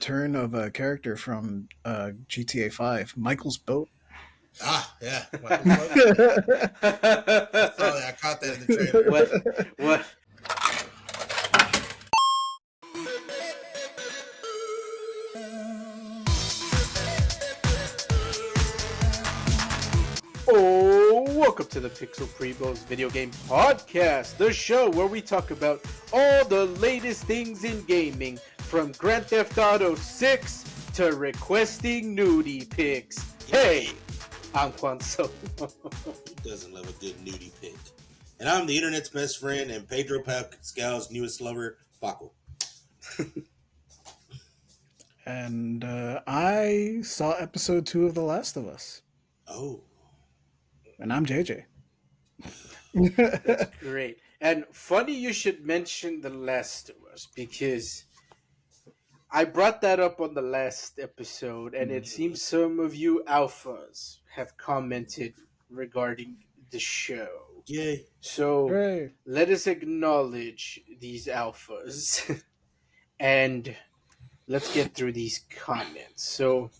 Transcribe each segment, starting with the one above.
turn of a character from GTA 5, Michael's boat. Ah, yeah, Michael's boat. I saw that. I caught that in the trailer. what? What? Oh, welcome to the Pixel Primos Video Game Podcast, the show where we talk about all the latest things in gaming, from Grand Theft Auto 6 to requesting nudie pics. Hey, I'm Juan Soto. Who doesn't love a good nudie pic? And I'm the internet's best friend and Pedro Pascal's newest lover, Paco. And I saw episode 2 of The Last of Us. Oh. And I'm JJ. That's great. And funny you should mention The Last of Us, because I brought that up on the last episode, and it seems some of you alphas have commented regarding the show. Yay. So Hooray. let us acknowledge these alphas and let's get through these comments. So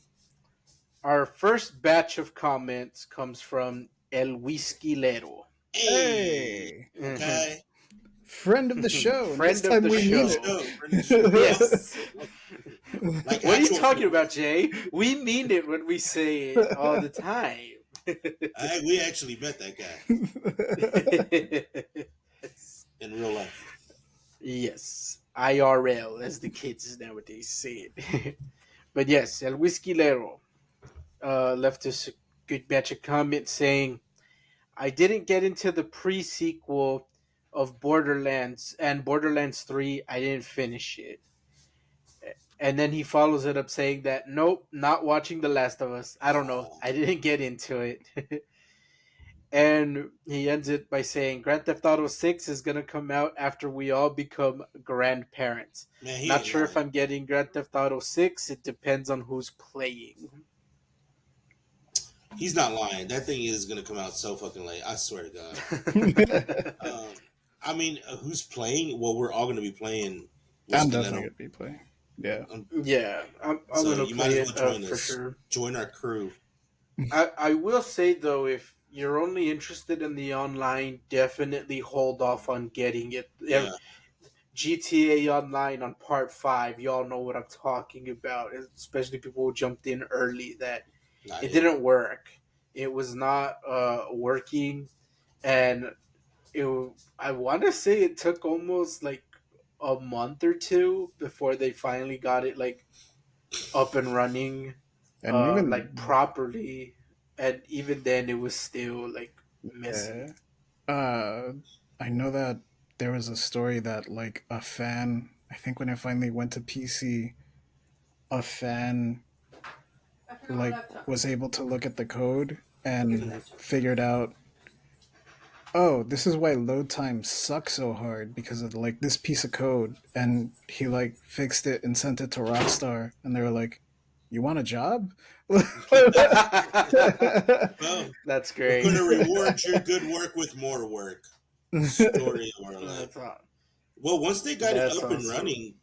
our first batch of comments comes from El Whiskylero. Hey. Okay. Friend of the show. Friend Next of time the we show. meet it. Yes. Like What are you actual- talking about, Jay? We mean it when we say it all the time. we actually met that guy in real life. Yes, IRL, as the kids nowadays say it. But yes, El Whiskylero left us a good batch of comments saying, I didn't get into the pre-sequel of Borderlands and Borderlands 3. I didn't finish it. And then he follows it up saying that, nope, not watching The Last of Us. I don't know. I didn't get into it. And he ends it by saying, Grand Theft Auto 6 is going to come out after we all become grandparents. Man, Not sure if I'm getting Grand Theft Auto 6. It depends on who's playing. He's not lying. That thing is going to come out so fucking late. I swear to God. I mean, who's playing? Well, we're all going to be playing. I'm definitely going to be playing. Yeah. Yeah, I'm So going to you might play as it well join for us. sure. Join our crew. I will say, though, if you're only interested in the online, definitely hold off on getting it. Yeah. GTA Online on Part 5, y'all know what I'm talking about, especially people who jumped in early, that it didn't work. It was not working, and I want to say it took almost like a month or two before they finally got it like up and running, And even like properly, and even then it was still like messy. I know that there was a story that like a fan, I think when it finally went to PC, a fan like was able to look at the code and figured out, oh, this is why load times suck so hard, because of like this piece of code. And he like fixed it and sent it to Rockstar, and they were like, you want a job? Well, That's great. We're going to reward your good work with more work. Story of our life. Well, once they got it up and running,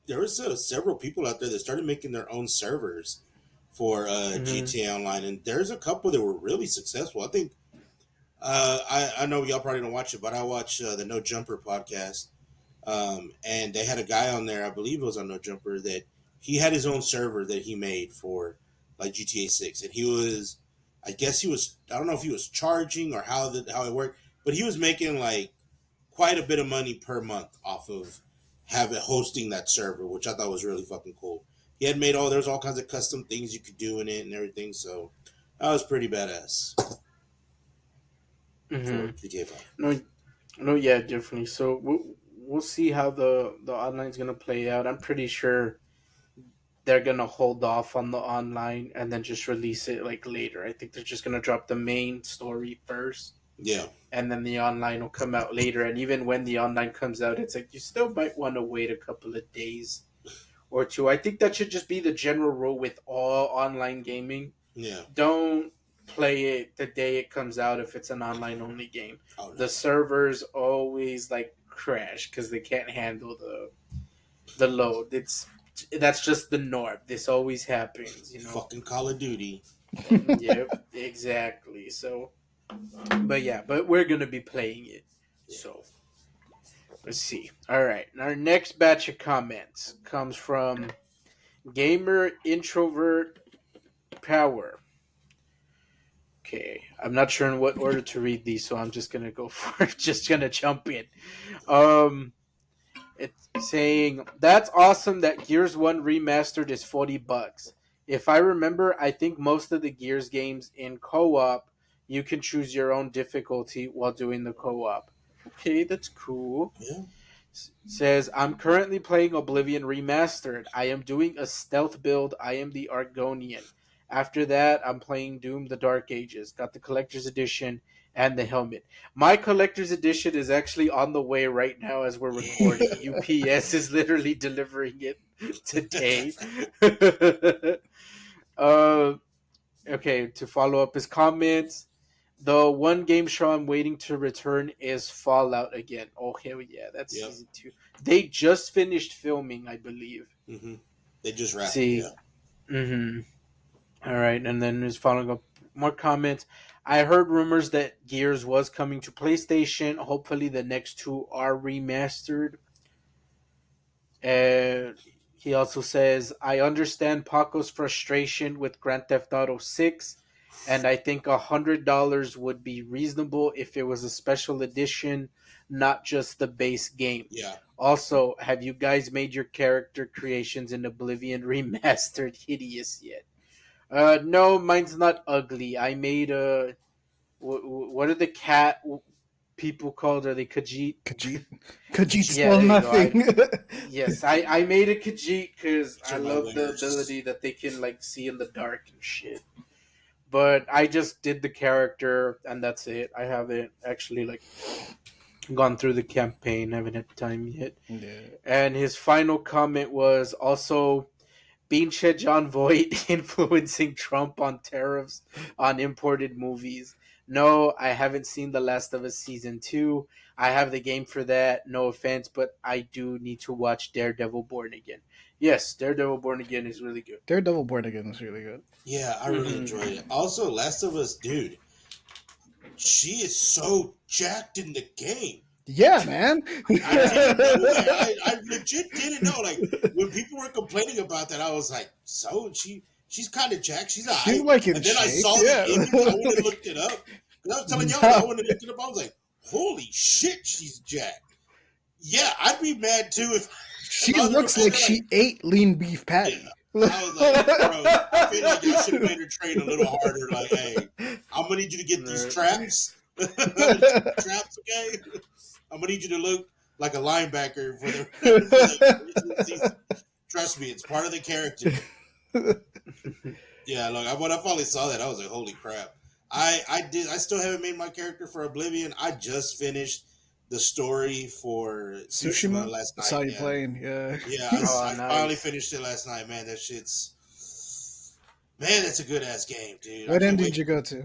there was several people out there that started making their own servers for GTA Online, and there's a couple that were really successful. I think I know y'all probably don't watch it, but I watch the No Jumper podcast, and they had a guy on there, I believe it was on No Jumper, that he had his own server that he made for like GTA 6, and he was, I don't know if he was charging or how it worked, but he was making like quite a bit of money per month off of hosting that server, which I thought was really fucking cool. He had made there's all kinds of custom things you could do in it and everything, so that was pretty badass. For GTA 5. No, yeah, definitely. So we'll see how the online's gonna play out. I'm pretty sure they're gonna hold off on the online and then just release it like later. I think they're just gonna drop the main story first. Yeah. And then the online will come out later. And even when the online comes out, it's like you still might want to wait a couple of days or two. I think that should just be the general rule with all online gaming. Yeah. Don't play it the day it comes out if it's an online only game. Oh, no. The servers always like crash because they can't handle the load. It's that's just the norm. This always happens, Fucking Call of Duty. Yep, exactly. So, but yeah, but we're gonna be playing it. Yeah. So let's see. All right, our next batch of comments comes from Gamer Introvert Power. Okay, I'm not sure in what order to read these, so I'm just gonna go for it. Just gonna jump in. Um, it's saying that's awesome that Gears One remastered is $40. If I remember, I think most of the Gears games in co-op you can choose your own difficulty while doing the co-op. Okay, that's cool. Yeah. Says I'm currently playing Oblivion Remastered. I am doing a stealth build. I am the Argonian. After that, I'm playing Doom: The Dark Ages. Got the collector's edition and the helmet. My collector's edition is actually on the way right now as we're recording. UPS is literally delivering it today. uh, okay, to follow up his comments, the one game show I'm waiting to return is Fallout again. Oh hell yeah, that's Yep. season 2. They just finished filming, I believe. Mm-hmm. They just wrapped. See, Yeah. All right, and then there's following up more comments. I heard rumors that Gears was coming to PlayStation. Hopefully, the next two are remastered. And he also says, I understand Paco's frustration with Grand Theft Auto 6, and I think $100 would be reasonable if it was a special edition, not just the base game. Yeah. Also, have you guys made your character creations in Oblivion Remastered hideous yet? No, mine's not ugly. I made a. What are the cat people called? Are they Khajiit? Khajiit. Khajiit Yeah, spell there you go. nothing. Yes, I made a Khajiit because I my love the winners. ability that they can like see in the dark and shit. But I just did the character and that's it. I haven't actually like gone through the campaign. Haven't had time yet. Yeah. And his final comment was also Beanshed John Voight influencing Trump on tariffs on imported movies. No, I haven't seen The Last of Us season 2. I have the game for that. No offense, but I do need to watch Daredevil Born Again. Yes, Daredevil Born Again is really good. Daredevil Born Again is really good. Yeah, I really enjoyed it. Also, Last of Us, dude, she is so jacked in the game. Yeah, man. I didn't know that. I legit didn't know. Like when people were complaining about that, I was like, "So she's kind of jacked. She's She's alright." like in And then I shape. saw Yeah. the image. I went and looked it up. Because I was telling y'all, I went and looked it up. I was like, "Holy shit, she's jacked." Yeah, I'd be mad too if She I was looks like she ate lean beef patty. Yeah. I was like, bro, I feel like y'all should have made her train a little harder. Like, hey, I'm gonna need you to get these traps. Traps, okay? I'm gonna need you to look like a linebacker for the season. Trust me, it's part of the character. Yeah, look, when I finally saw that, I was like, holy crap. I still haven't made my character for Oblivion. I just finished the story for Tsushima last night. Saw you playing, yeah. Yeah, I Nice. finally finished it last night, man. That shit's... Man, that's a good-ass game, dude. What end did you go to?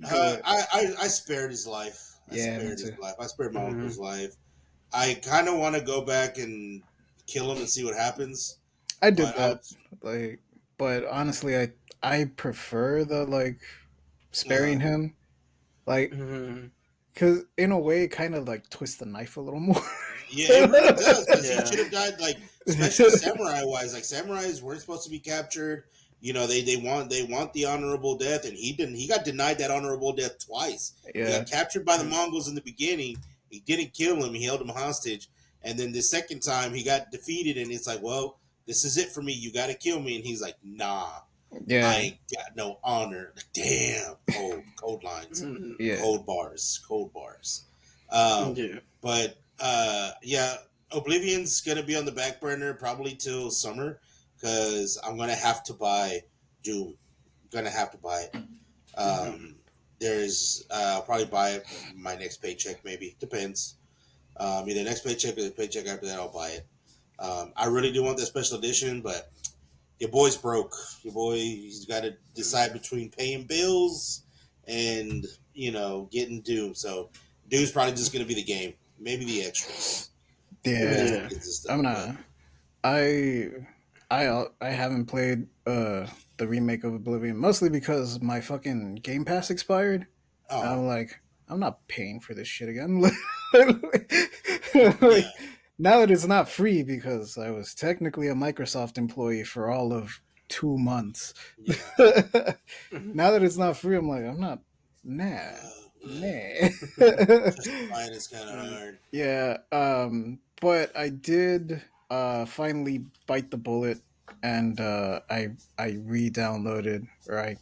I spared his life. I spared my uncle's life. I kind of want to go back and kill him and see what happens. I did that. But honestly, I prefer the, like, sparing him. Like, because in a way, it kind of, like, twists the knife a little more. Yeah, it really does. Because he should have died, like, especially samurai-wise. Like, samurais weren't supposed to be captured. You know, they want the honorable death, and he didn't. He got denied that honorable death twice. Yeah. He got captured by the Mongols in the beginning. He didn't kill him. He held him hostage. And then the second time, he got defeated, and it's like, well, this is it for me. You got to kill me. And he's like, nah. Yeah. I ain't got no honor. Damn. Cold lines. Yeah. Cold bars. But, yeah, Oblivion's going to be on the back burner probably till summer. Because I'm going to have to buy Doom. I'm going to have to buy it. I'll probably buy it my next paycheck, maybe. Depends. Either next paycheck or the paycheck after that, I'll buy it. I really do want that special edition, but your boy's broke. Your boy, he's got to decide between paying bills and, getting Doom. So Doom's probably just going to be the game. Maybe the extras. Yeah. I'm not. I haven't played the remake of Oblivion mostly because my fucking Game Pass expired. Oh, I'm like, I'm not paying for this shit again. yeah, Like, now that it's not free because I was technically a Microsoft employee for all of 2 months. yeah, Mhm. Now that it's not free, I'm like, I'm not. Nah, yeah. nah. Justifying is kind of Mm. hard. Yeah, but I did finally bite the bullet, and I re-downloaded, or I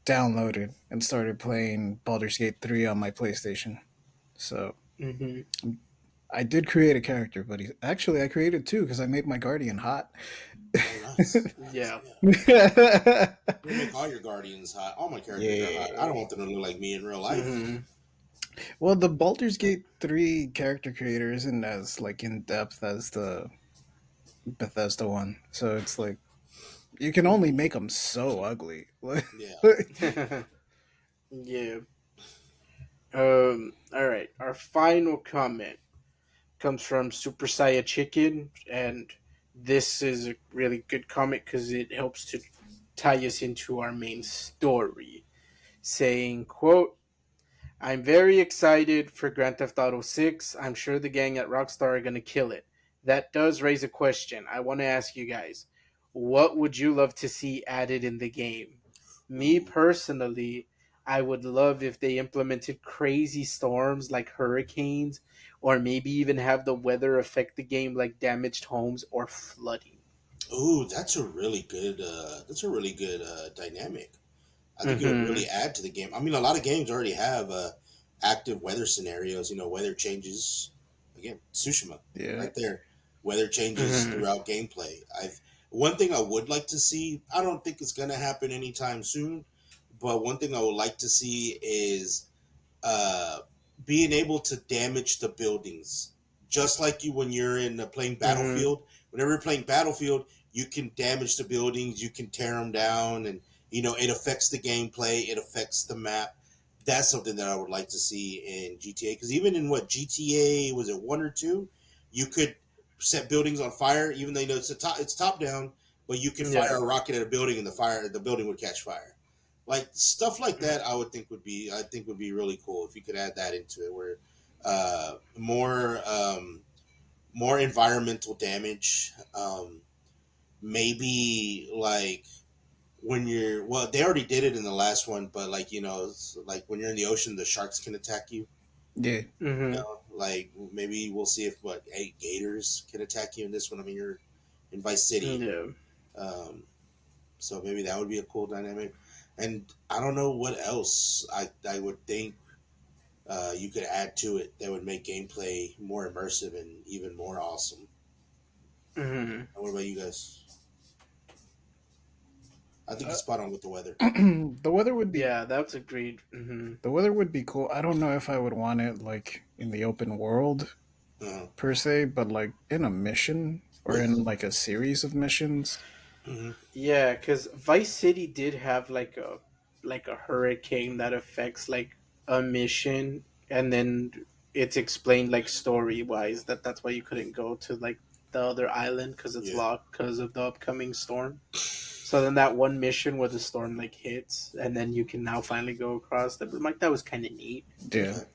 downloaded and started playing Baldur's Gate 3 on my PlayStation. So Mhm. I did create a character, but actually I created two because I made my guardian hot. Oh, nice, nice. Yeah. Yeah, Yeah. you make all your guardians hot. All my characters are hot. I don't want them to look like me in real life. Mhm. Well, the Baldur's Gate 3 character creator isn't as like in depth as the Bethesda one. So it's like you can only make them so ugly. Yeah. Yeah. All right. Our final comment comes from Super Saya Chicken, and this is a really good comment because it helps to tie us into our main story. Saying, "quote I'm very excited for Grand Theft Auto 6. I'm sure the gang at Rockstar are going to kill it. That does raise a question. I want to ask you guys, what would you love to see added in the game? Me Ooh. personally, I would love if they implemented crazy storms like hurricanes, or maybe even have the weather affect the game like damaged homes or flooding. Ooh, that's a really good. That's a really good dynamic. I think it would Mm-hmm. really add to the game. I mean, a lot of games already have active weather scenarios. Weather changes. Again, Tsushima, Yeah. right there. Weather changes Mm-hmm. throughout gameplay. I've One thing I would like to see. I don't think it's going to happen anytime soon, but one thing I would like to see is uh, being able to damage the buildings, just like you when you're in playing Mm-hmm. Battlefield. Whenever you're playing Battlefield, you can damage the buildings, you can tear them down, and it affects the gameplay, it affects the map. That's something that I would like to see in GTA, because even in what GTA was it 1 or 2, you could set buildings on fire, even though it's top down, but you could fire Yeah. a rocket at a building and the building would catch fire. Like stuff like that, I think would be really cool if you could add that into it, where more environmental damage. Maybe like when you're well, they already did it in the last one, but like it's like when you're in the ocean, the sharks can attack you. Yeah. Mm-hmm. Like maybe we'll see if gators can attack you in this one. I mean, you're in Vice City. Yeah. Um, So maybe that would be a cool dynamic. And I don't know what else I would think you could add to it that would make gameplay more immersive and even more awesome. Mm-hmm. What about you guys? I think Uh, you're spot on with the weather. the weather would be Yeah, that's agreed. Mm-hmm. the weather would be cool. I don't know if I would want it like in the open world Uh-huh. per se, but like in a mission or in like a series of missions. Mm-hmm. Yeah, because Vice City did have like a hurricane that affects like a mission, and then it's explained like story wise that that's why you couldn't go to like the other island because it's Yeah. locked because of the upcoming storm. So then that one mission where the storm like hits, and then you can now finally go across. Like that was kind of neat. Yeah. Okay.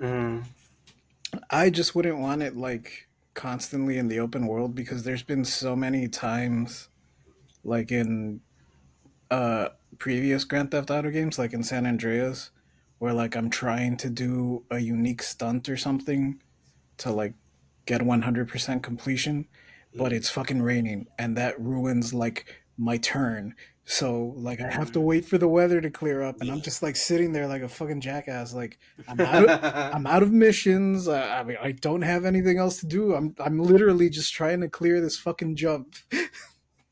Mm. I just wouldn't want it like constantly in the open world because there's been so many times like in uh previous Grand Theft Auto games like in San Andreas where like I'm trying to do a unique stunt or something to like get 100% completion, but Mm-hmm. it's fucking raining and that ruins like my turn. So like I have to Mm. wait for the weather to clear up and I'm Yeah. just like sitting there like a fucking jackass like I'm out of I'm out of missions. I mean I don't have anything else to do. I'm literally just trying to clear this fucking jump.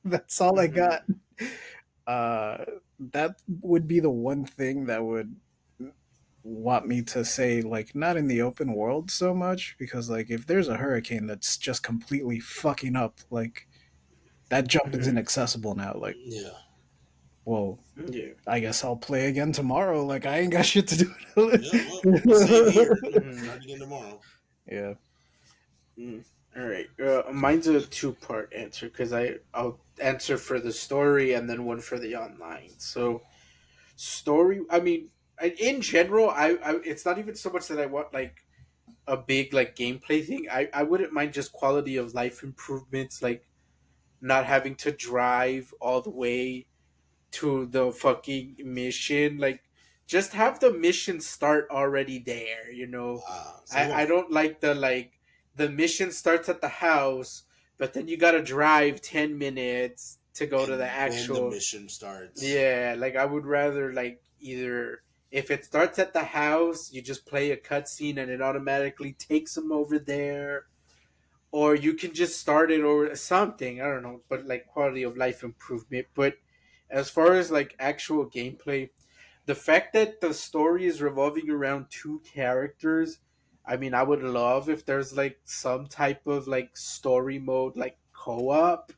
That's all I got. Mhm. Uh that would be the one thing that would want me to say like not in the open world so much because like if there's a hurricane that's just completely fucking up like that jump is Mhm. inaccessible now like Yeah. well Yeah. I guess I'll play again tomorrow like I ain't got shit to Yeah. Well, same here. Mhm. Start again tomorrow. yeah Mm. All right. Mine's a two-part answer because I'll answer for the story and then one for the online. So story. I mean, in general, it's not even so much that I want like a big like gameplay thing. I wouldn't mind just quality of life improvements, like not having to drive all the way to the fucking mission. Like, just have the mission start already there. You know, So you I want don't like the mission starts at the house, but then you gotta drive 10 minutes to go to the and then the actual. mission starts. Yeah, like I would rather like either if it starts at the house, you just play a cutscene and it automatically takes them over there, or you can just start it or something. I don't know, but like quality of life improvement. But as far as like actual gameplay, the fact that the story is revolving around two characters, I mean, I would love if there's like some type of like story mode, like co-op,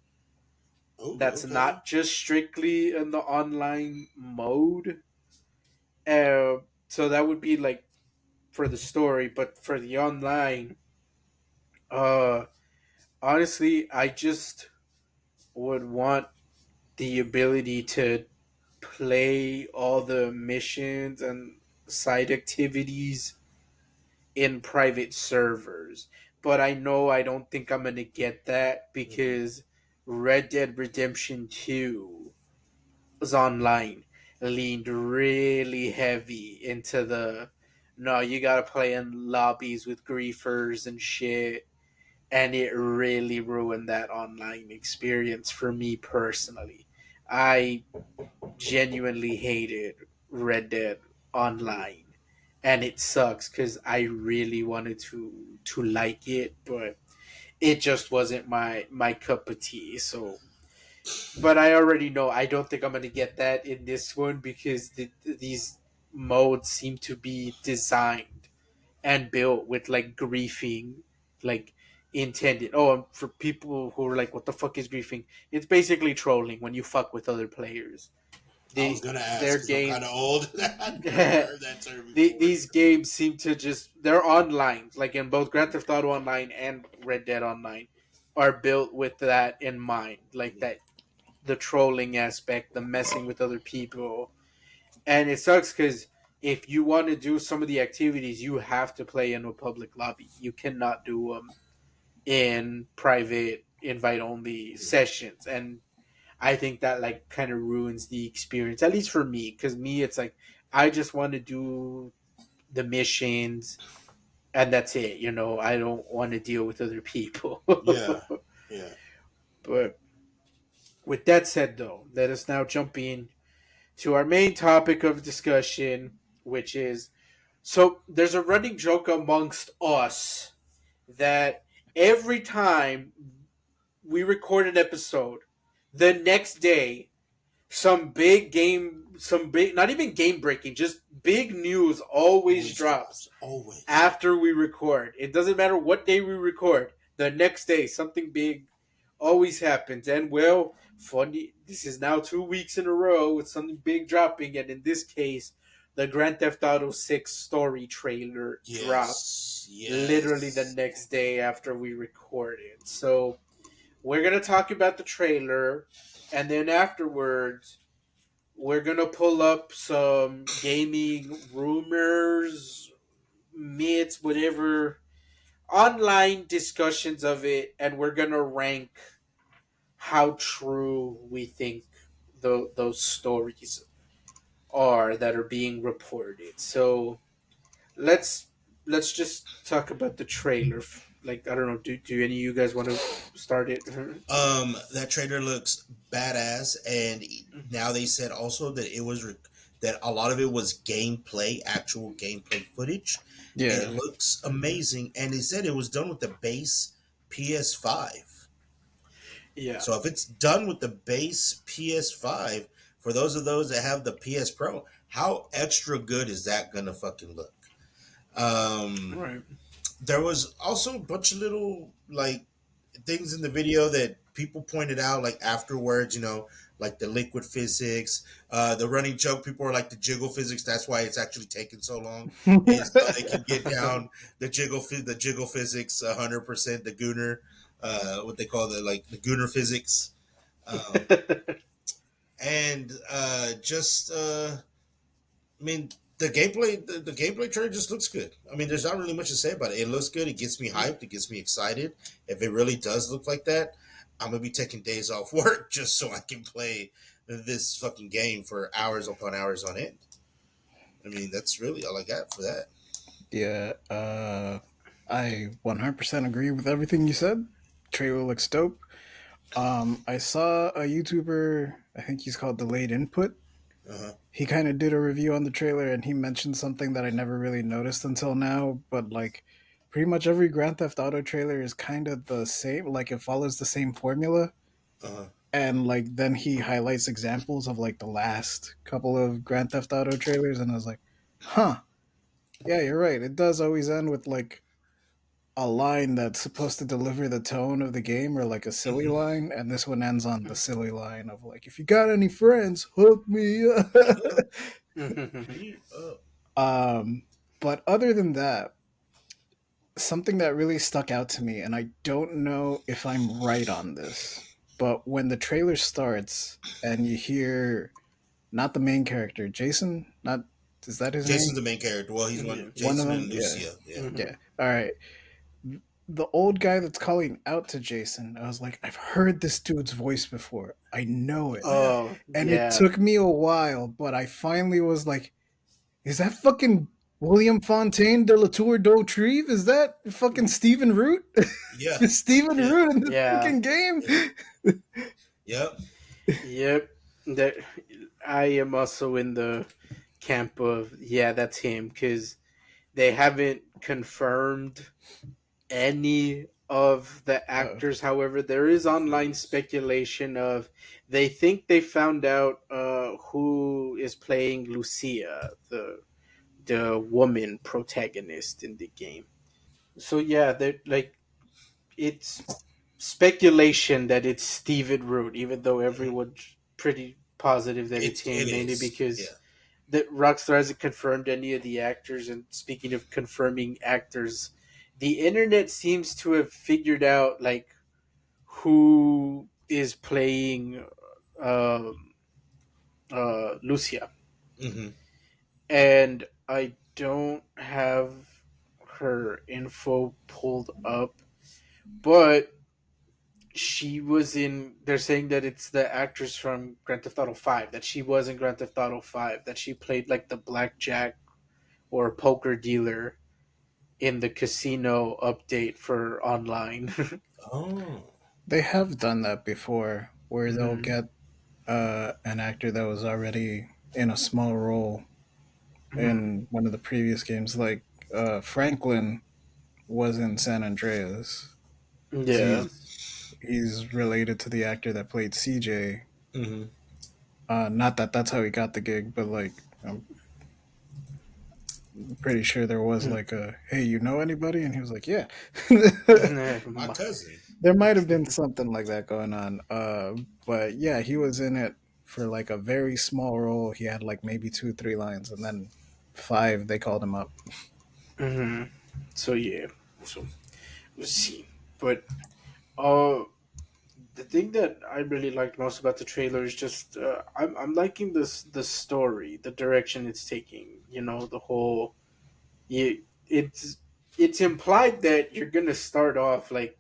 Oh, that's okay. not just strictly in the online mode. So that would be like for the story, but for the online, uh, honestly, I just would want the ability to play all the missions and side activities in private servers. But I know I don't think I'm gonna get that Hmm. because Red Dead Redemption 2 was online, leaned really heavy into the no, you gotta play in lobbies with griefers and shit. And it really ruined that online experience for me personally. I genuinely hated Red Dead Online, and it sucks because I really wanted to like it, but it just wasn't my cup of tea. So, but I already know I don't think I'm gonna get that in this one because these modes seem to be designed and built with like griefing, like intended. Oh, for people who are like, "What the fuck is griefing?" It's basically trolling when you fuck with other players. I was They gonna ask their because I'm kind of games. old. I've never heard that term before. These games seem to just they're online, like in both Grand Theft Auto Online and Red Dead Online, are built with that in mind, like Mhm. that the trolling aspect, the messing with other people, and it sucks because if you want to do some of the activities, you have to play in a public lobby. You cannot do them in private invite only sessions, and I think that like kind of ruins the experience, at least for me. Because me, it's like I just want to do the missions and that's it. You know, I don't want to deal with other people. Yeah, yeah. But with that said, though, let us now jump in to our main topic of discussion, which is so there's a running joke amongst us that every time we record an episode, the next day, some big, not even game breaking, just big news always Always drops drops. Always. after we record. It doesn't matter what day we record, the next day, something big always happens. And well, funny, this is now 2 weeks in a row with something big dropping. And in this case, the Grand Theft Auto 6 story trailer dropped Yes. literally the Yes. next day after we recorded. So we're going to talk about the trailer. And then afterwards, we're going to pull up some gaming rumors, myths, whatever, online discussions of it, and we're gonna rank how true we think those stories are that are being reported. So let's let's just talk about the trailer. Like I don't know, do any of you guys want to start it? That trailer looks badass, and now they said also that that a lot of it was gameplay, actual gameplay footage, and it Yeah, looks amazing. And they said it was done with the base PS5. yeah, So if it's done with the base PS5, for those that have the PS Pro, how extra good is that gonna fucking look? Um, right. there was also a bunch of little like things in the video that people pointed out like afterwards, like the liquid physics. The running joke, people are like the jiggle physics. That's why it's actually taken so long, is so they can get down the jiggle physics 100%. The Gooner, what they call the Gooner physics, um, and just I mean, the gameplay trailer just looks good. I mean, there's not really much to say about it. It looks good. It gets me hyped. It gets me excited. If it really does look like that, I'm gonna be taking days off work just so I can play this fucking game for hours upon hours on end. I mean, that's really all I got for that. Yeah, I 100% agree with everything you said. Trailer looks dope. I saw a YouTuber, I think he's called Delayed Input. Uh huh. He kind of did a review on the trailer and he mentioned something that I never really noticed until now, but like pretty much every Grand Theft Auto trailer is kind of the same, like it follows the same formula. Uh huh. And like then he highlights examples of like the last couple of Grand Theft Auto trailers and I was like, "Huh. Yeah, you're right. It does always end with like a line that's supposed to deliver the tone of the game or like a silly Mm-hmm. line, and this one ends on the silly line of like, if you got any friends, hook me up." Hook me up. um, but other than that, something that really stuck out to me, and I don't know if I'm right on this, but when the trailer starts and you hear not the main character, Jason, not is that his Jason's name? the main character. Well, he's one. Yeah. One of Jason them, and yeah, Lucia. Yeah. yeah. All right, the old guy that's calling out to Jason, I was like, I've heard this dude's voice before. I know it. Oh yeah. Oh And it yeah. took me a while, but I finally was like, is that fucking William Fontaine de la Tour d'Autrive? Is that fucking Stephen Root? Yeah. Is Stephen Yeah. Root in this Yeah. fucking game? Yeah. Yep. Yep. That I am also in the camp of yeah, that's him because they haven't confirmed any of the Oh, actors. However, there is online speculation of they think they found out who is playing Lucia, the woman protagonist in the game. So yeah, they like it's speculation that it's Steven Root, even though Mhm. everyone's pretty positive that it's It him, mainly is. because Yeah. that Rockstar hasn't confirmed any of the actors. And speaking of confirming actors, the internet seems to have figured out like who is playing um, Lucia, Mm-hmm. and I don't have her info pulled up, but she was in. They're saying that it's the actress from Grand Theft Auto Five. That she was in Grand Theft Auto Five. That she played like the blackjack or poker dealer in the casino update for online. Oh. they have done that before, where they'll Mhm. get an actor that was already in a small role Mhm. in one of the previous games. Like Franklin was in San Andreas. Yeah. Mm. He's related to the actor that played CJ. Mm-hmm. Not that that's how he got the gig, but like I'm pretty sure there was like a, hey, you know anybody? And he was like, yeah. My cousin. There might have been something like that going on. But yeah, he was in it for like a very small role. He had like maybe two, three lines, and then five they called him up. Hmm. So yeah. So we'll see. But uh, the thing that I really liked most about the trailer is just I'm liking this the story, the direction it's taking. You know, the whole you it's implied that you're gonna start off like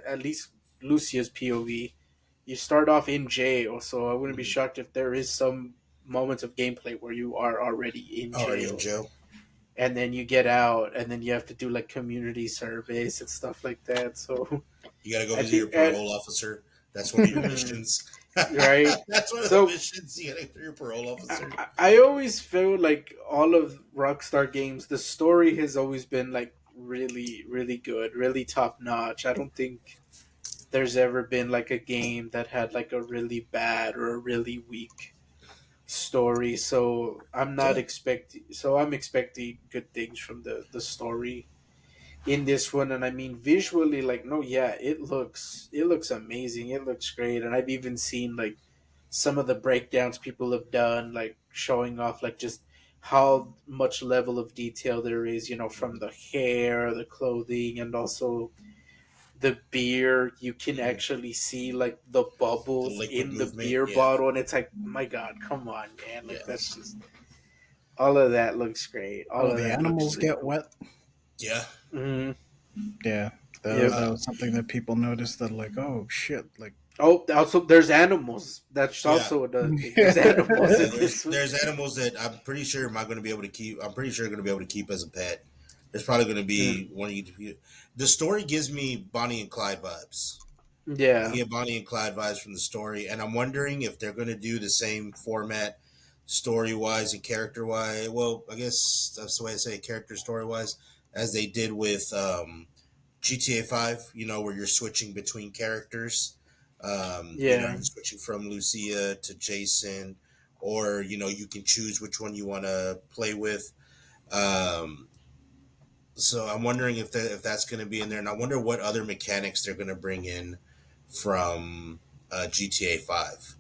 at least Lucia's POV. You start off in jail, so I wouldn't be Mm-hmm. shocked if there is some moments of gameplay where you are already in Already in jail, jail. and then you get out, and then you have to do like community surveys and stuff like that. So You got to go I visit your think at parole officer. That's one of your mhm, missions. right. That's one of the So missions. You got to go to your parole officer. I always feel like all of Rockstar games, the story has always been like really, really good, really top notch. I don't think there's ever been like a game that had like a really bad or a really weak story. So I'm not Yeah. expecting. So I'm expecting good things from the story in this one. And I mean visually, like no, yeah, it looks amazing. It looks great, and I've even seen like some of the breakdowns people have done, like showing off like just how much level of detail there is, from the hair, the clothing, and also the beer. You can Mm-hmm. actually see like the The bubbles liquid in the movement, beer yeah, bottle, and it's like, my God, come on, man! yeah, Like that's just all of that looks great. All Oh, of the that looks animals really get cool. wet. yeah. Hmm. Yeah, Yep. that was something that people noticed. That like, oh shit, like, Oh, also there's animals. That's Yeah, also another thing. There's animals yeah. in yeah, this There's one. there's animals that I'm pretty sure am not going to be able to keep. I'm pretty sure going to be able to keep as a pet. There's probably going to be Mm. one of you. The story gives me Bonnie and Clyde vibes. I Yeah. get Bonnie and Clyde vibes from the story, and I'm wondering if they're going to do the same format, story wise and character wise. Well, I guess that's the way I say it, character story wise, as they did with GTA 5. Where you're switching between characters. Yeah. You're switching from Lucia to Jason, or you can choose which one you want to play with. Um, so I'm wondering if that's going to be in there, and I wonder what other mechanics they're going to bring in from GTA 5.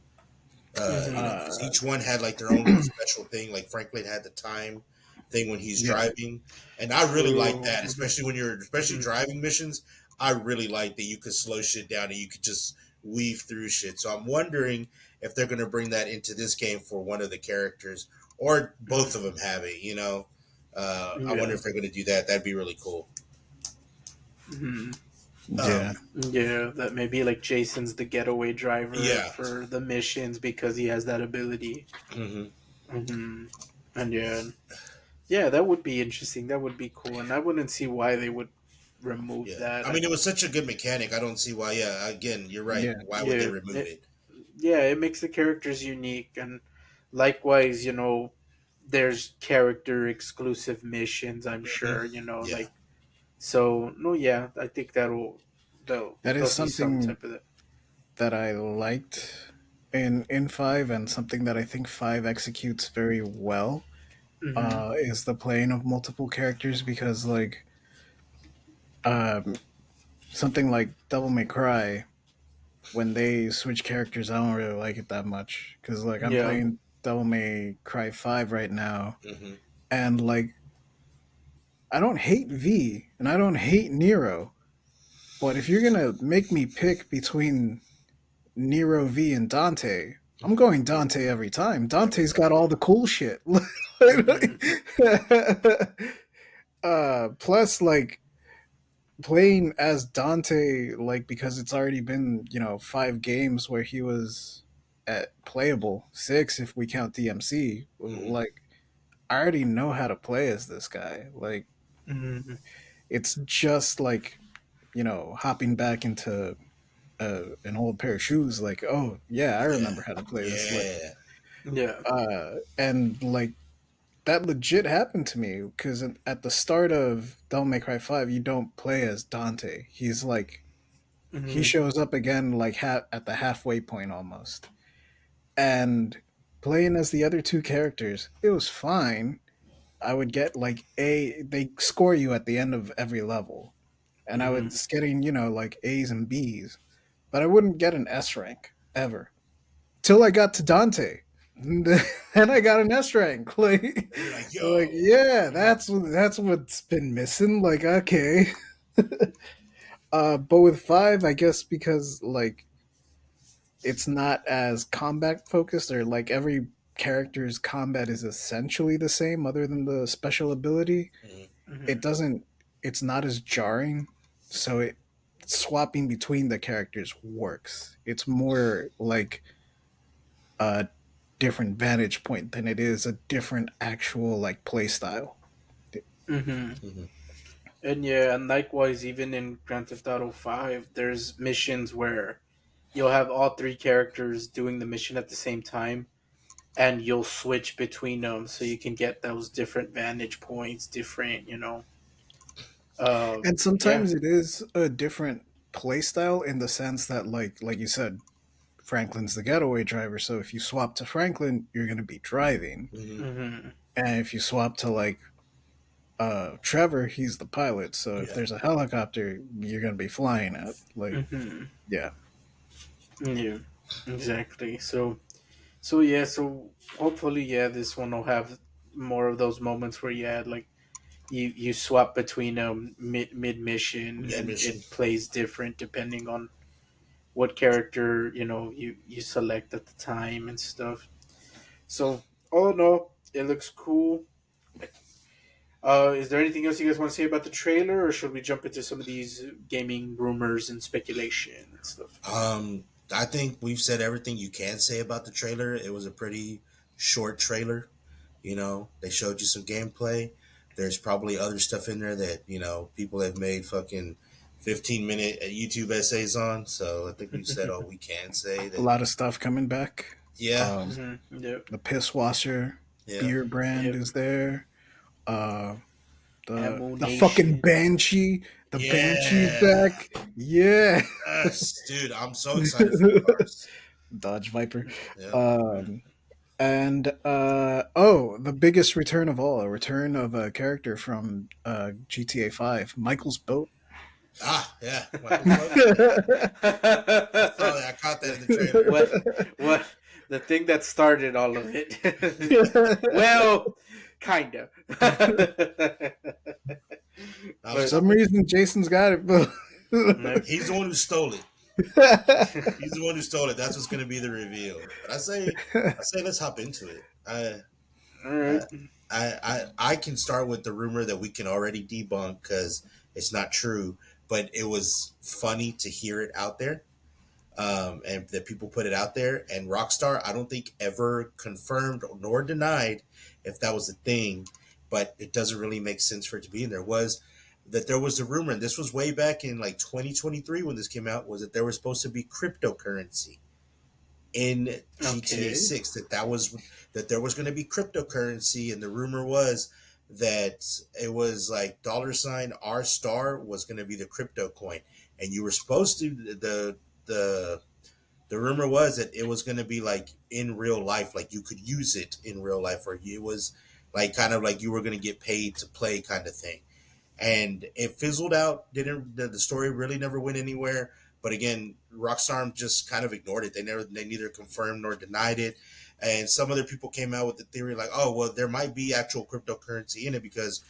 Hmm. Because each one had like their own little special thing. Like Franklin had the time thing when he's yeah. driving, and I really like True. that, especially when you're especially Hmm. driving missions. I really like that you could slow shit down and you could just weave through shit. So I'm wondering if they're going to bring that into this game for one of the characters, or both of them have it. I wonder Yeah. if they're going to do that. That'd be really cool. Hmm. Yeah. Um, Yeah, that maybe like Jason's the getaway driver yeah. for the missions because he has that ability. Hmm. Hmm. And yeah, yeah, that would be interesting. That would be cool, and I wouldn't see why they would remove Yeah. that. I mean, it was such a good mechanic. I don't see why. Yeah. Again, you're right. Yeah. Why would they Yeah, remove it? yeah, it makes the characters unique, and likewise, there's character exclusive missions. I'm Hmm. sure, Yeah. like so. No, yeah, I think That is there'll be some something type of that. that I liked in five, and something that I think five executes very well. Hmm. Is the playing of multiple characters, because like um, something like Devil May Cry, when they switch characters, I don't really like it that much, because like I'm Yeah. playing Devil May Cry 5 right now, Hmm. and like I don't hate V and I don't hate Nero, but if you're gonna make me pick between Nero V and Dante, I'm Hmm. going Dante every time. Every Dante's time. got all the cool shit. Hmm. Plus, like playing as Dante, like because it's already been 5 games where he was at playable, 6 if we count DMC. Hmm. Like I already know how to play as this guy. Like Hmm. it's just like hopping back into an old pair of shoes. Like, oh yeah, I Yeah. remember how to play this. Like, Yeah. Yeah. and like that legit happened to me because at the start of Devil May Cry 5, you don't play as Dante. He's like he Hmm. shows up again like at the halfway point almost, and playing as the other two characters, it was fine. I would get like they score you at the end of every level, and I Hmm. was getting like A's and B's, but I wouldn't get an S rank ever till I got to Dante. Then I got an S rank. And you're like, Like yo. yeah, that's what's been missing. Like okay, but with five, I guess because like it's not as combat focused, or like every character's combat is essentially the same, other than the special ability. Hmm. It Hmm. doesn't. It's not as jarring, so it swapping between the characters works. It's more like a different vantage point than it is a different actual like play style. Hmm. Hmm. And yeah, and likewise, even in Grand Theft Auto 5, there's missions where you'll have all three characters doing the mission at the same time, and you'll switch between them so you can get those different vantage points, different, And yeah. sometimes it is a different play style in the sense that like you said, Franklin's the getaway driver, so if you swap to Franklin, you're going to be driving. Hmm. Hmm. And if you swap to like Trevor, he's the pilot, so if Yeah. there's a helicopter, you're going to be flying it. Like Hmm. yeah. Yeah, exactly. So, So yeah, so hopefully, yeah, this one will have more of those moments where you had like you swap between mid mission, Mid and mission. it plays different depending on what character you select at the time and stuff. So all in all, it looks cool. Is there anything else you guys want to say about the trailer, or should we jump into some of these gaming rumors and speculation and stuff? I think we've said everything you can say about the trailer. It was a pretty short trailer. They showed you some gameplay. There's probably other stuff in there that, people have made fucking 15-minute YouTube essays on. So I think we've said all we can say A that. lot of stuff coming back. Yeah. Um, Yep. the piss washer Yeah. beer brand Yep. is there. Uh, the fucking Ammunition. banshee. The banshee's Yeah. back. Yeah. Yes, dude. I'm so excited for cars. Dodge Viper. Yeah. Um, and oh, the biggest return of all, a return of a character from GTA 5, Michael's boat. Ah, yeah. Michael Float. I saw that. I caught that in the trailer. what what the thing that started all of it? Well, kind of. I For was But some talking. reason, Jason's got it, but He's the one who stole it. He's the one who stole it. That's what's going to be the reveal. But I say, let's hop into it. all I, right. I can start with the rumor that we can already debunk because it's not true, but it was funny to hear it out there, and that people put it out there. And Rockstar, I don't think ever confirmed nor denied if that was a thing, but it doesn't really make sense for it to be in there. Was that there was a rumor, and this was way back in like 2023 when this came out, was that there was supposed to be cryptocurrency in GTA Okay. 6, that there was going to be cryptocurrency, and the rumor was that it was like dollar sign R star was going to be the crypto coin, and you were supposed to the the rumor was that it was going to be like in real life, like you could use it in real life, or it was like kind of like you were going to get paid to play kind of thing, and it fizzled out. Didn't the story really never went anywhere? But again, Rockstar just kind of ignored it. They neither confirmed nor denied it. And some other people came out with the theory like, oh well, there might be actual cryptocurrency in it because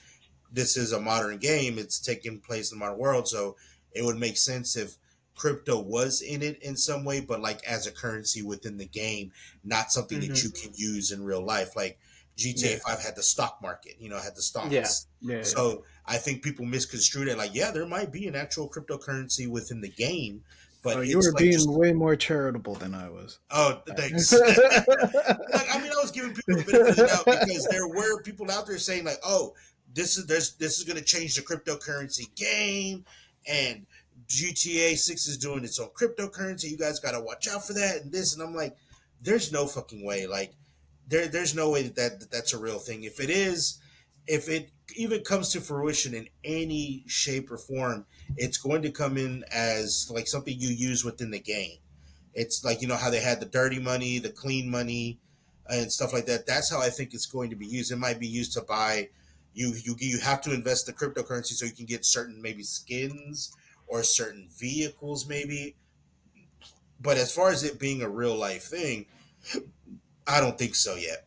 this is a modern game. It's taking place in the modern world, so it would make sense if crypto was in it in some way, but like as a currency within the game, not something that Hmm. you can use in real life. Like GTA Yeah. 5 had the stock market, had the Yeah. stocks. yeah. So I think people misconstrued it like, yeah, there might be an actual cryptocurrency within the game, but Oh, you it's were like being just, way more charitable than I was. oh, thanks. Like, I mean, I was giving people the benefit of the doubt because there were people out there saying like, "Oh, this is going to change the cryptocurrency game, and GTA 6 is doing its own cryptocurrency. You guys got to watch out for that and this." And I'm like, "There's no fucking way. Like, there's no way that's a real thing. If it is, if it even comes to fruition in any shape or form, it's going to come in as like something you use within the game. It's like how they had the dirty money, the clean money, and stuff like that. That's how I think it's going to be used. It might be used to buy. You have to invest the cryptocurrency so you can get certain maybe skins or certain vehicles maybe. But as far as it being a real life thing, I don't think so yet.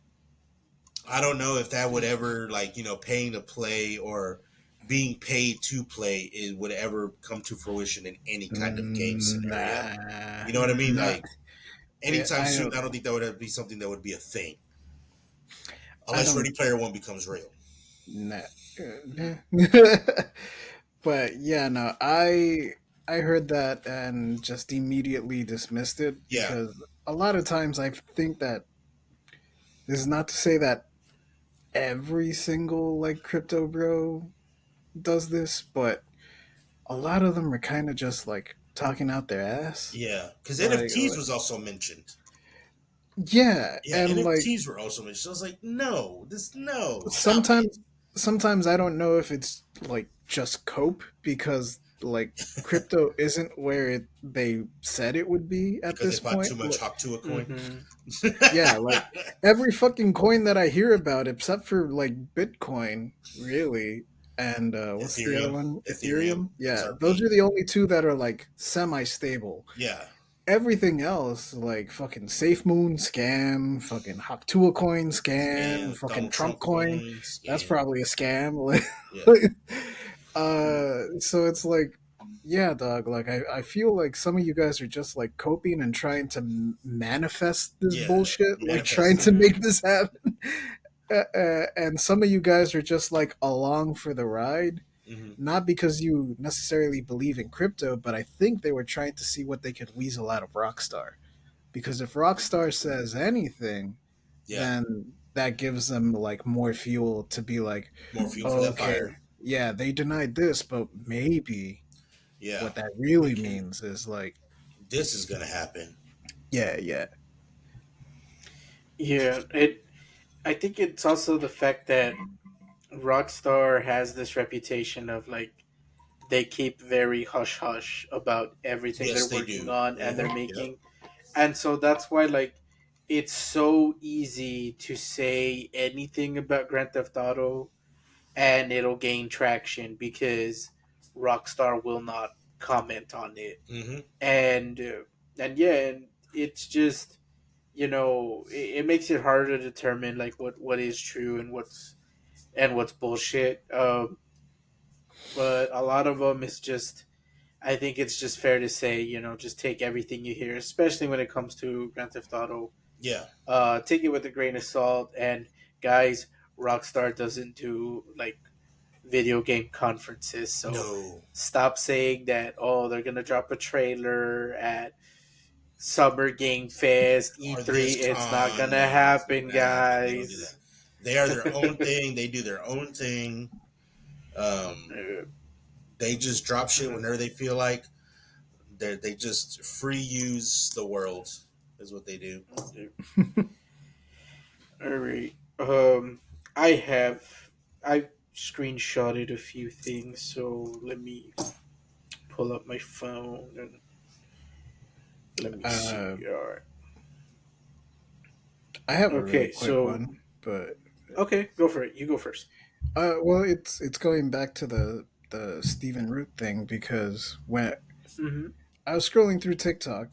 I don't know if that would ever like paying to play or being paid to play it would ever come to fruition in any kind of game scenario. Nah, You know what I mean? not. Like Yeah, anytime soon, I don't think that would be something that would be a thing I unless don't. Ready Player One becomes real. Nah. But yeah, no, I heard that and just immediately dismissed it Yeah, because a lot of times I think that this is not to say that every single like crypto bro does this, but a lot of them are kind of just like talking out their ass. yeah, because NFTs Like was also mentioned. yeah, Yeah, and like NFTs were also mentioned. So I was like, no, stop it. sometimes sometimes I don't know if it's like just cope because like crypto isn't where they said it would be at Because they this bought point. too much Hawk Tuah coin. Hmm. Yeah, like every fucking coin that I hear about, except for like Bitcoin, really, and what's the other Ethereum, one? Ethereum, Ethereum. Yeah, those XRP. are the only two that are like semi-stable. Yeah, everything else, like fucking Safe Moon scam, fucking Haktua coin scam, Scam, fucking Donald Trump Trump coin, coin, that's scam. probably a scam. Yeah. So it's like, yeah, dog. Like I feel like some of you guys are just like coping and trying to manifest this Yeah. bullshit, like trying Manifesting to it. make this happen. And some of you guys are just like along for the ride, Hmm. not because you necessarily believe in crypto, but I think they were trying to see what they could weasel out of Rockstar. Because if Rockstar says anything, Yeah. then that gives them like more fuel to be like, More fuel for oh, that okay, fire. yeah, they denied this, but maybe Yeah. what that We really can. means is like, This is gonna happen. yeah, yeah, Yeah, it. I think it's also the fact that Rockstar has this reputation of like they keep very hush hush about everything they're Yes, they working do. on and they're Hmm. Yep. making, and so that's why like it's so easy to say anything about Grand Theft Auto and it'll gain traction because Rockstar will not comment on it, Hmm. and yeah, and it's just it makes it harder to determine like what is true and what's bullshit. But a lot of them is just I think it's just fair to say just take everything you hear, especially when it comes to Grand Theft Auto. Yeah. Take it with a grain of salt. And guys, Rockstar doesn't do like video game conferences, so No. stop saying that. Oh, they're gonna drop a trailer at Summer Game Fest, Or E3. this It's not con. gonna No, it's not happen, gonna happen. They don't do that. guys. They are their own thing. They do their own thing. Um, they just drop shit whenever they feel like. They just free use the world is what they do. All right. I have I screenshotted a few things, so let me pull up my phone and let me see. uh, All right. I have a really Okay, quick so one, but okay, go for it. You go first. well, it's going back to the Stephen Root thing because when Mm-hmm. I was scrolling through TikTok,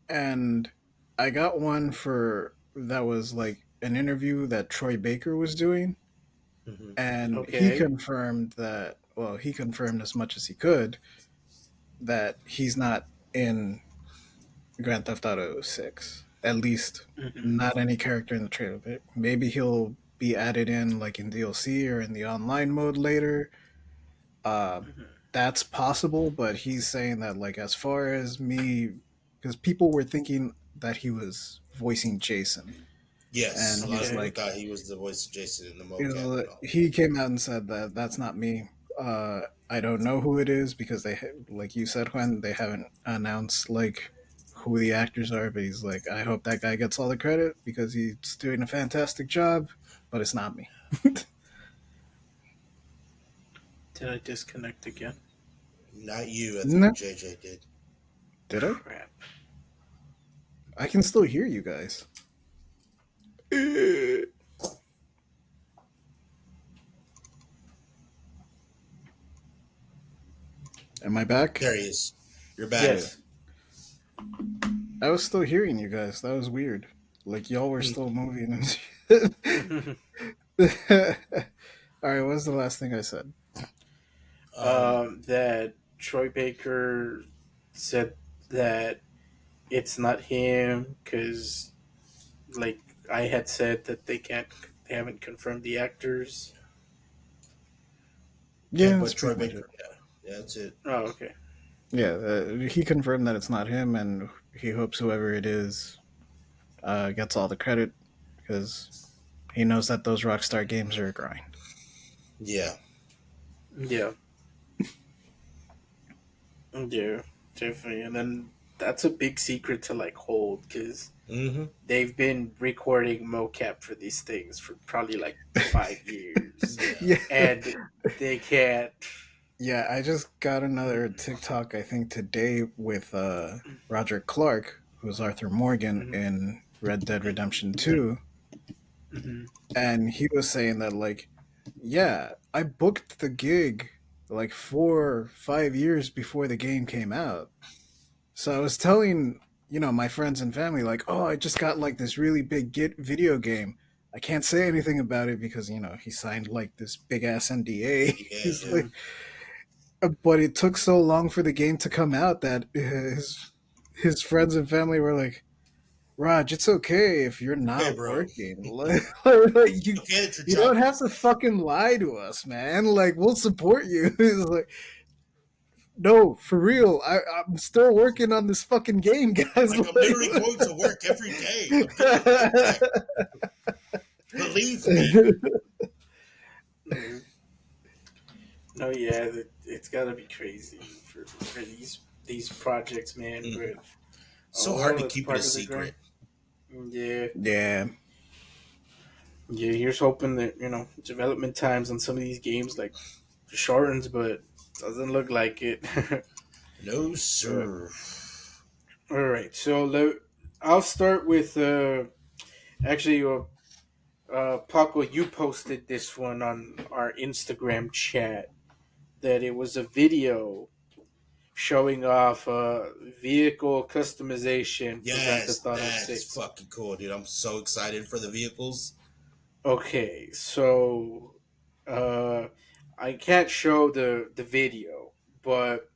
and I got one for that was like an interview that Troy Baker was doing, Hmm. and he Okay. confirmed that. Well, he confirmed as much as he could that he's not in Grand Theft Auto 6. At least, Mm-hmm. not any character in the trailer. But maybe he'll be added in like in DLC or in the online mode later. Uh, Mm-hmm. that's possible, but he's saying that like as far as me, because people were thinking that he was voicing Jason, Yes, and a lot of he's people Okay. like, thought he was the voice of Jason in the mocap and all. he came out and said that that's not me. I don't know who it is because like you said, Juan, they haven't announced like who the actors are. But he's like, I hope that guy gets all the credit because he's doing a fantastic job, but it's not me. Did I disconnect again? Not you. I think No, JJ did. did I? Crap. I can still hear you guys. Am I back? There he is. You're back. Okay. Yes. I was still hearing you guys. That was weird. Like y'all were Hmm. still moving and shit. All right, what was the last thing I said? That Troy Baker said that it's not him because, like, I had said that they haven't confirmed the actors. Yeah, Yeah, that's but Troy pretty much it. Baker. Yeah, yeah, that's it. Oh, okay. Yeah, he confirmed that it's not him, and he hopes whoever it is gets all the credit because he knows that those Rockstar games are a grind. Yeah. Yeah. Yeah, definitely. And then that's a big secret to like hold because Mm-hmm. they've been recording mocap for these things for probably like 5 years, Yeah. Yeah, and they can't. yeah. I just got another TikTok I think today with Roger Clark, who's Arthur Morgan Mhm, in Red Dead Redemption mhm, 2, mhm. and he was saying that like, yeah, I booked the gig like 4 5 years before the game came out. So I was telling, my friends and family, like, oh, I just got like this really big video game. I can't say anything about it because, he signed like this big ass NDA. Yeah, He's yeah. like, but it took so long for the game to come out that his friends and family were like, Raj, it's okay if you're Okay, not bro. working. Like, you Okay, that you're you don't have jobless. to fucking lie to us, man. Like, we'll support you. It's like, no, for real. I'm still working on this fucking game, guys. Like, I'm literally going to work every day. I'm getting a paycheck. Believe me. Mm. No, yeah, it's gotta be crazy for these projects, man. Mm. But So hard to it's keep it a part of the grind. secret. Yeah, Yeah. yeah. Here's hoping that development times on some of these games like shortens, but doesn't look like it. No, But sir. all right, so I'll start with actually. Paco, you posted this one on our Instagram chat that it was a video showing off vehicle customization for Grand Yes, Theft Auto that's 6. fucking cool, dude. I'm so excited for the vehicles. Okay, so uh, I can't show the video, but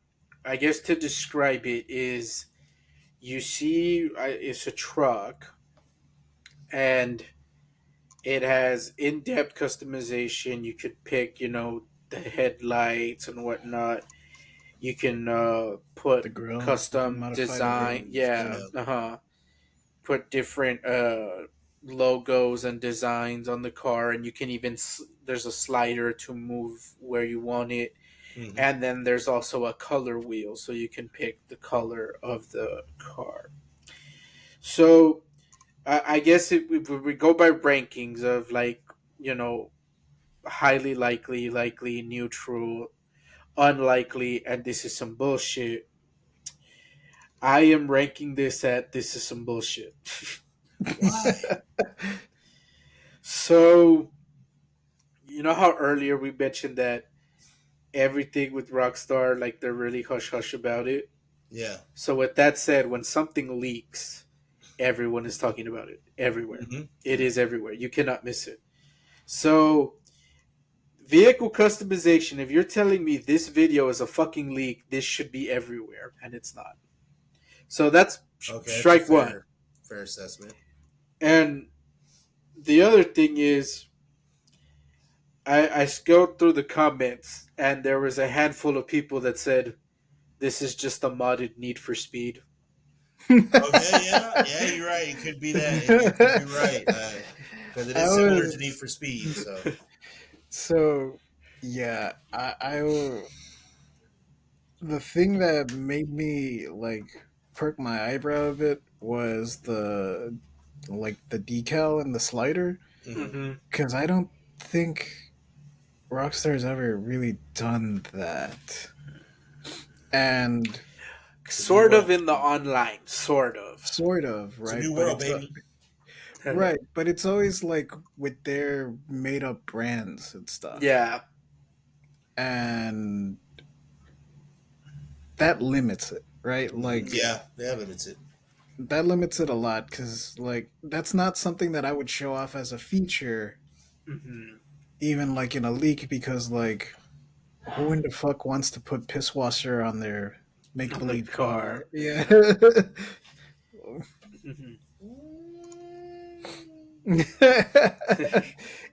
I guess to describe it is you see it's a truck and it has in-depth customization. You could pick, the headlights and whatnot. You can put The grill. You can custom modify the grill. design. Yeah, Yeah. put different logos and designs on the car, and you can even there's a slider to move where you want it, Mm-hmm. and then there's also a color wheel, so you can pick the color of the car. So I guess if we go by rankings of like you know highly likely, likely, neutral, unlikely, and this is some bullshit. I am ranking this at this is some bullshit. Why? So, you know how earlier we mentioned that everything with Rockstar, like they're really hush hush about it? Yeah. So, with that said, when something leaks, everyone is talking about it everywhere. Mm-hmm. It Yeah. is everywhere. You cannot miss it. So, vehicle customization, if you're telling me this video is a fucking leak, this should be everywhere, and it's not. So that's Okay, that's a strike one. fair assessment. And the other thing is, I scrolled through the comments, and there was a handful of people that said, this is just a modded Need for Speed. Okay, yeah, you're right. It could be that. You could be right because it I is similar to was Need for Speed. So so yeah. The thing that made me like perk my eyebrow a bit was the decal and the slider mm-hmm. Mm-hmm. because I don't think Rockstar's ever really done that. And It's a new Sort of world. in the online, sort of. sort of It's a right, new but world, baby. right, but it's always like with their made up brands and stuff, Yeah. and that limits it, right? Like Yeah, they have limited. that limits it a lot because like that's not something that I would show off as a feature, Mm-hmm. even like in a leak, because like who in the fuck wants to put piss washer on their make On the believe car? car. Yeah. Mm-hmm.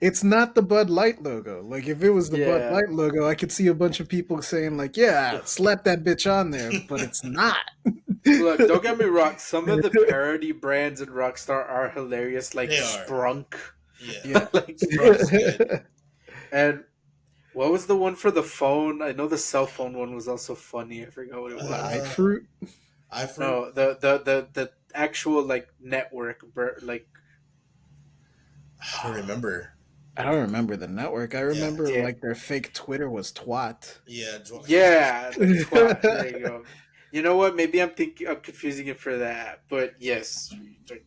It's not the Bud Light logo. Like if it was the Bud Yeah. Light logo, I could see a bunch of people saying like, "Yeah, slap that bitch on there," but it's not. Look, don't get me wrong. Some of the parody brands in Rockstar are hilarious, like They are. Sprunk. Yeah. Yeah. Like, Sprunk's good. and what was the one for the phone? I know the cell phone one was also funny. I forgot what it The was. iFruit. iFruit. No, the actual like network, like I don't remember. I don't remember the network. I Yeah. remember yeah, like their fake Twitter was twat. Yeah. yeah, the twat. There you go. You know what? Maybe I'm confusing it for that, but yes, like,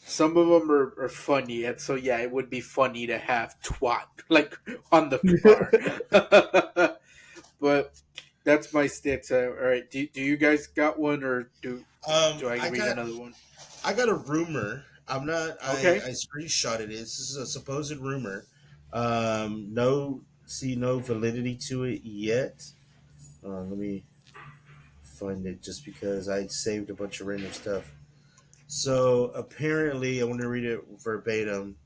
some of them are funny, and so yeah, it would be funny to have twat like on the car. But that's my stance. All right, do you guys got one, or do I I read got another one? I got a rumor. I'm not. Okay. I screenshotted it. This is a supposed rumor. No validity to it yet. Let me find it just because I saved a bunch of random stuff. So apparently, I want to read it verbatim.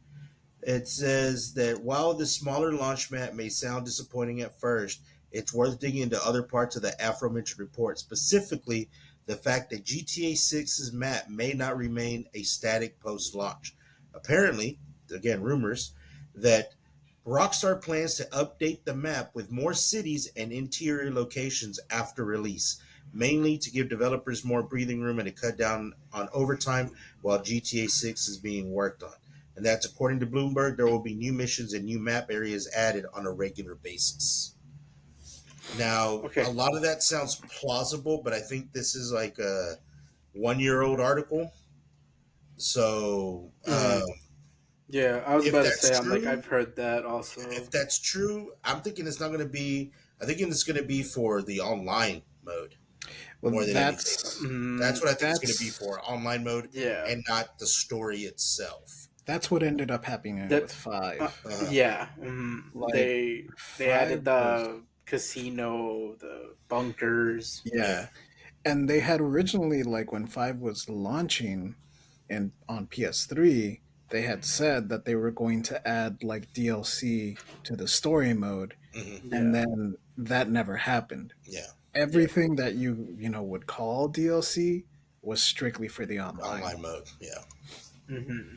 It says that while the smaller launch map may sound disappointing at first, it's worth digging into other parts of the aforementioned report, specifically the fact that GTA 6's map may not remain a static post launch. Apparently, again, rumors that Rockstar plans to update the map with more cities and interior locations after release, mainly to give developers more breathing room and to cut down on overtime while GTA 6 is being worked on. And that's according to Bloomberg. There will be new missions and new map areas added on a regular basis. Now, a Okay. lot of that sounds plausible, but I think this is like a 1 year old article. So, Mm, yeah, I was if about to that's say. I'm like, true, I've heard that if also. that's true, I'm thinking it's not going to be. I think it's going to be for the online mode Well, more than anything. That's what I think it's going to be that's for online mode Yeah. and not the story itself. that's what ended up happening with That. five. Uh, Yeah. Like They five added was the casino, the bunkers. yeah. yeah, and they had originally like when five was launching, and on PS3, they had said that they were going to add like DLC to the story mode, and Yeah. then that never happened. Yeah. Yeah. Everything that would call DLC was strictly for the online. Online mode. Yeah. hmm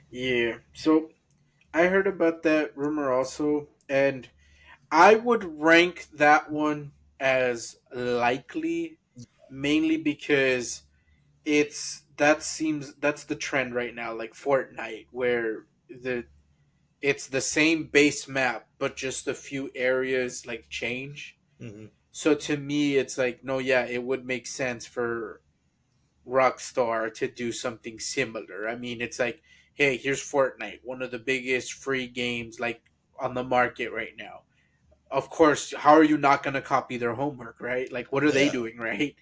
Yeah. So I heard about that rumor also, and I would rank that one as likely, mainly because that's the trend right now, like Fortnite, where it's the same base map, but just a few areas like change. Hmm. So to me, it's like, no, yeah, it would make sense for Rockstar to do something similar. I mean, it's like, hey, here's Fortnite, one of the biggest free games like on the market right now. Of course, how are you not going to copy their homework, right? Like, what are they Yeah. doing, right?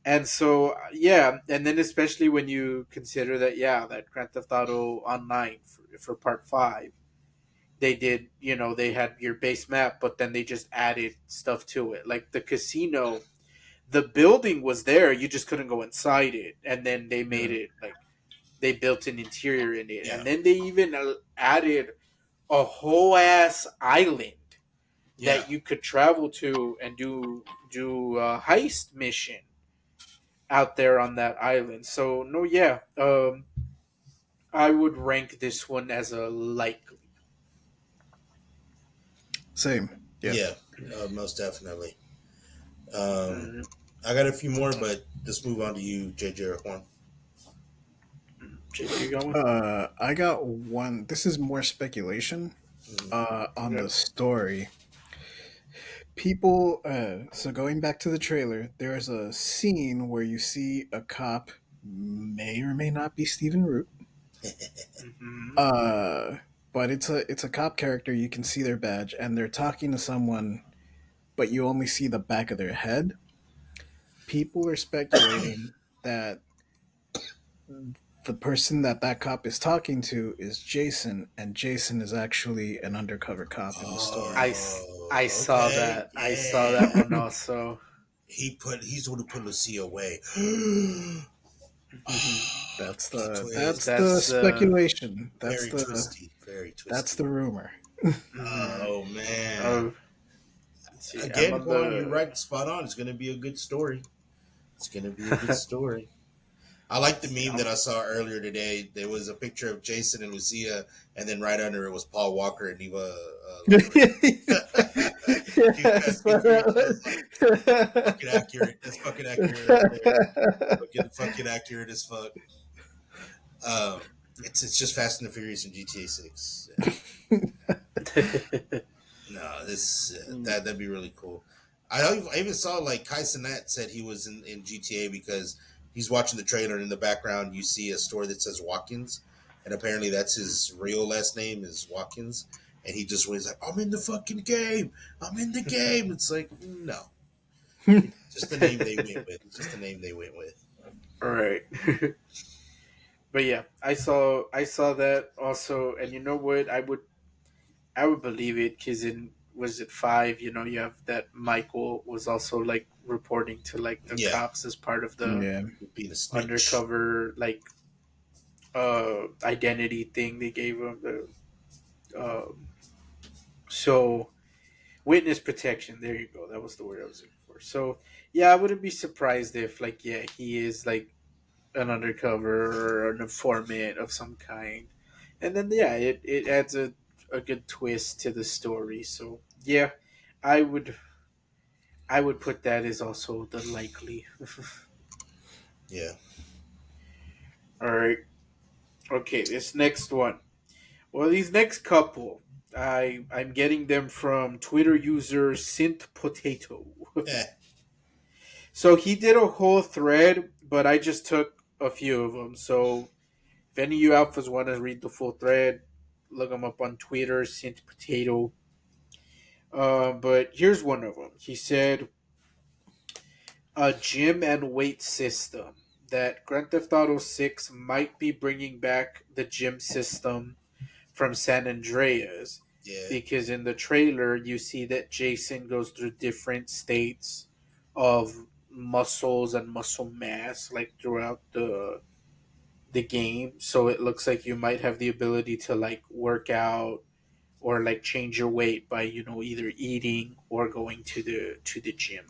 And so, yeah, and then especially when you consider that, yeah, that Grand Theft Auto Online for Part Five, they did, they had your base map, but then they just added stuff to it, like the casino. The building was there, you just couldn't go inside it, and then they made Yeah. it like they built an interior in it, Yeah. and then they even added a whole ass island Yeah. that you could travel to and do a heist mission out there on that island. So no, yeah, I would rank this one as a likely. Same. Yeah. Yeah. Most definitely. Um, Mm-hmm. I got a few more, but let's move on to you, JJ or Juan. JP, you got one? I got one. This is more speculation. Hmm. On Okay. the story, people. So going back to the trailer, there's a scene where you see a cop, may or may not be Stephen Root. Mm-hmm. Uh, but it's a cop character. You can see their badge, and they're talking to someone, but you only see the back of their head. People are speculating that the person that cop is talking to is Jason, and Jason is actually an undercover cop in the story. I Oh, saw okay. that. I saw Yeah. that one also. He's the one who put Lucia away. hmm That's Plot the twist. that's the That's speculation. That's Very the twisty. Very that's twisty. the rumor. mhm. Oh man. Oh, let's see. I'm Again, on Juan, you're the. right. Spot on. It's gonna be a good story. It's gonna be a good story. I like the meme that I'm, I saw earlier today. There was a picture of Jason and Lucia, and then right under it was Paul Walker and Eva Longoria. Yes, Asking for each other. Like, fucking accurate. That's fucking accurate right there. Fucking accurate as fuck. Um, it's just Fast and the Furious and GTA 6. Yeah. No, this that'd be really cool. I even saw like Kai Cenat said he was in GTA because he's watching the trailer and in the background you see a store that says Watkins, and apparently that's his real last name is Watkins, and he just was like, "I'm in the fucking game, I'm in the game." It's like no. Just the name they went with. It's just the name they went with. All right. But yeah, I saw that also, and you know what? I would believe it because in was it five? You know, you have that Michael was also like reporting to like the Yeah, cops as part of the Yeah. being a snitch. undercover like identity thing they gave him. The so witness protection. There you go. That was the word I was looking for. So yeah, I wouldn't be surprised if like yeah he is like an undercover or an informant of some kind, and then yeah it adds a good twist to the story. So yeah, I would I would put that as also the likely. Yeah. All right. Okay, this next one. Well, these next couple, I'm getting them from Twitter user Synth Potato. Eh. So he did a whole thread, but I just took a few of them. So if any of you alphas want to read the full thread, look him up on Twitter, Synth Potato. But here's one of them. He said a gym and weight system that Grand Theft Auto 6 might be bringing back the gym system from San Andreas Yeah. because in the trailer you see that Jason goes through different states of muscles and muscle mass like throughout the game, so it looks like you might have the ability to like work out or like change your weight by you know either eating or going to the gym.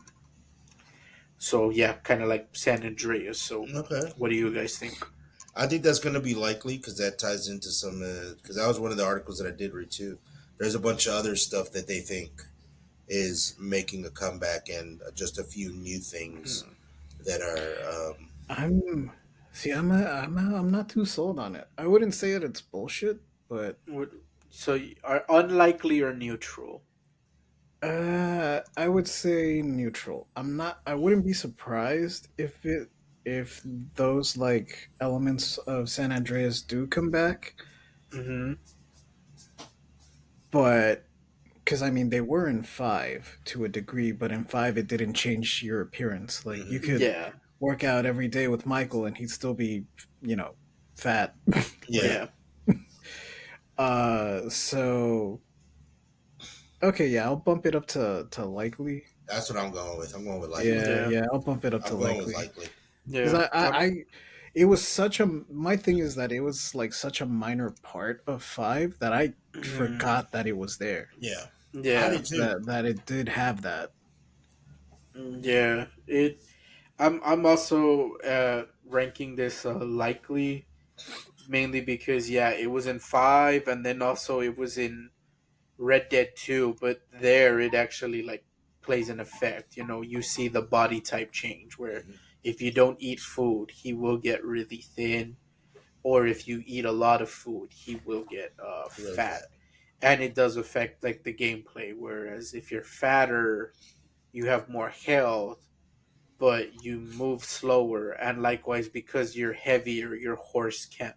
So yeah, kind of like San Andreas. So Okay. what do you guys think? I think that's going to be likely because that ties into some. Because that was one of the articles that I did read too. There's a bunch of other stuff that they think is making a comeback and just a few new things Hmm. that are. I'm see. I'm not too sold on it. I wouldn't say that it's bullshit, but What, so are unlikely or neutral? I would say neutral. I'm not. I wouldn't be surprised if those like elements of San Andreas do come back, Hmm. but because I mean they were in five to a degree, but in five it didn't change your appearance. Like you Mhm. could Yeah, work out every day with Michael and he'd still be, you know, fat. Yeah, like yeah, so okay, yeah, I'll bump it up to likely. that's what I'm going with. I'm going with likely. Yeah, yeah, yeah, I'll bump it up to I'm going with likely. likely. Because yeah. I it was such a my thing is that it was like such a minor part of five that I Mm, forgot that it was there. Yeah, I yeah, did too. That it did have that. yeah. It. I'm also ranking this likely mainly because yeah, it was in five, and then also it was in Red Dead Two, but there it actually like plays an effect. You know, you see the body type change where Hmm. if you don't eat food, he will get really thin, or if you eat a lot of food, he will get Really fat, fat. and it does affect like the gameplay. Whereas if you're fatter, you have more health, but you move slower, and likewise because you're heavier, your horse can't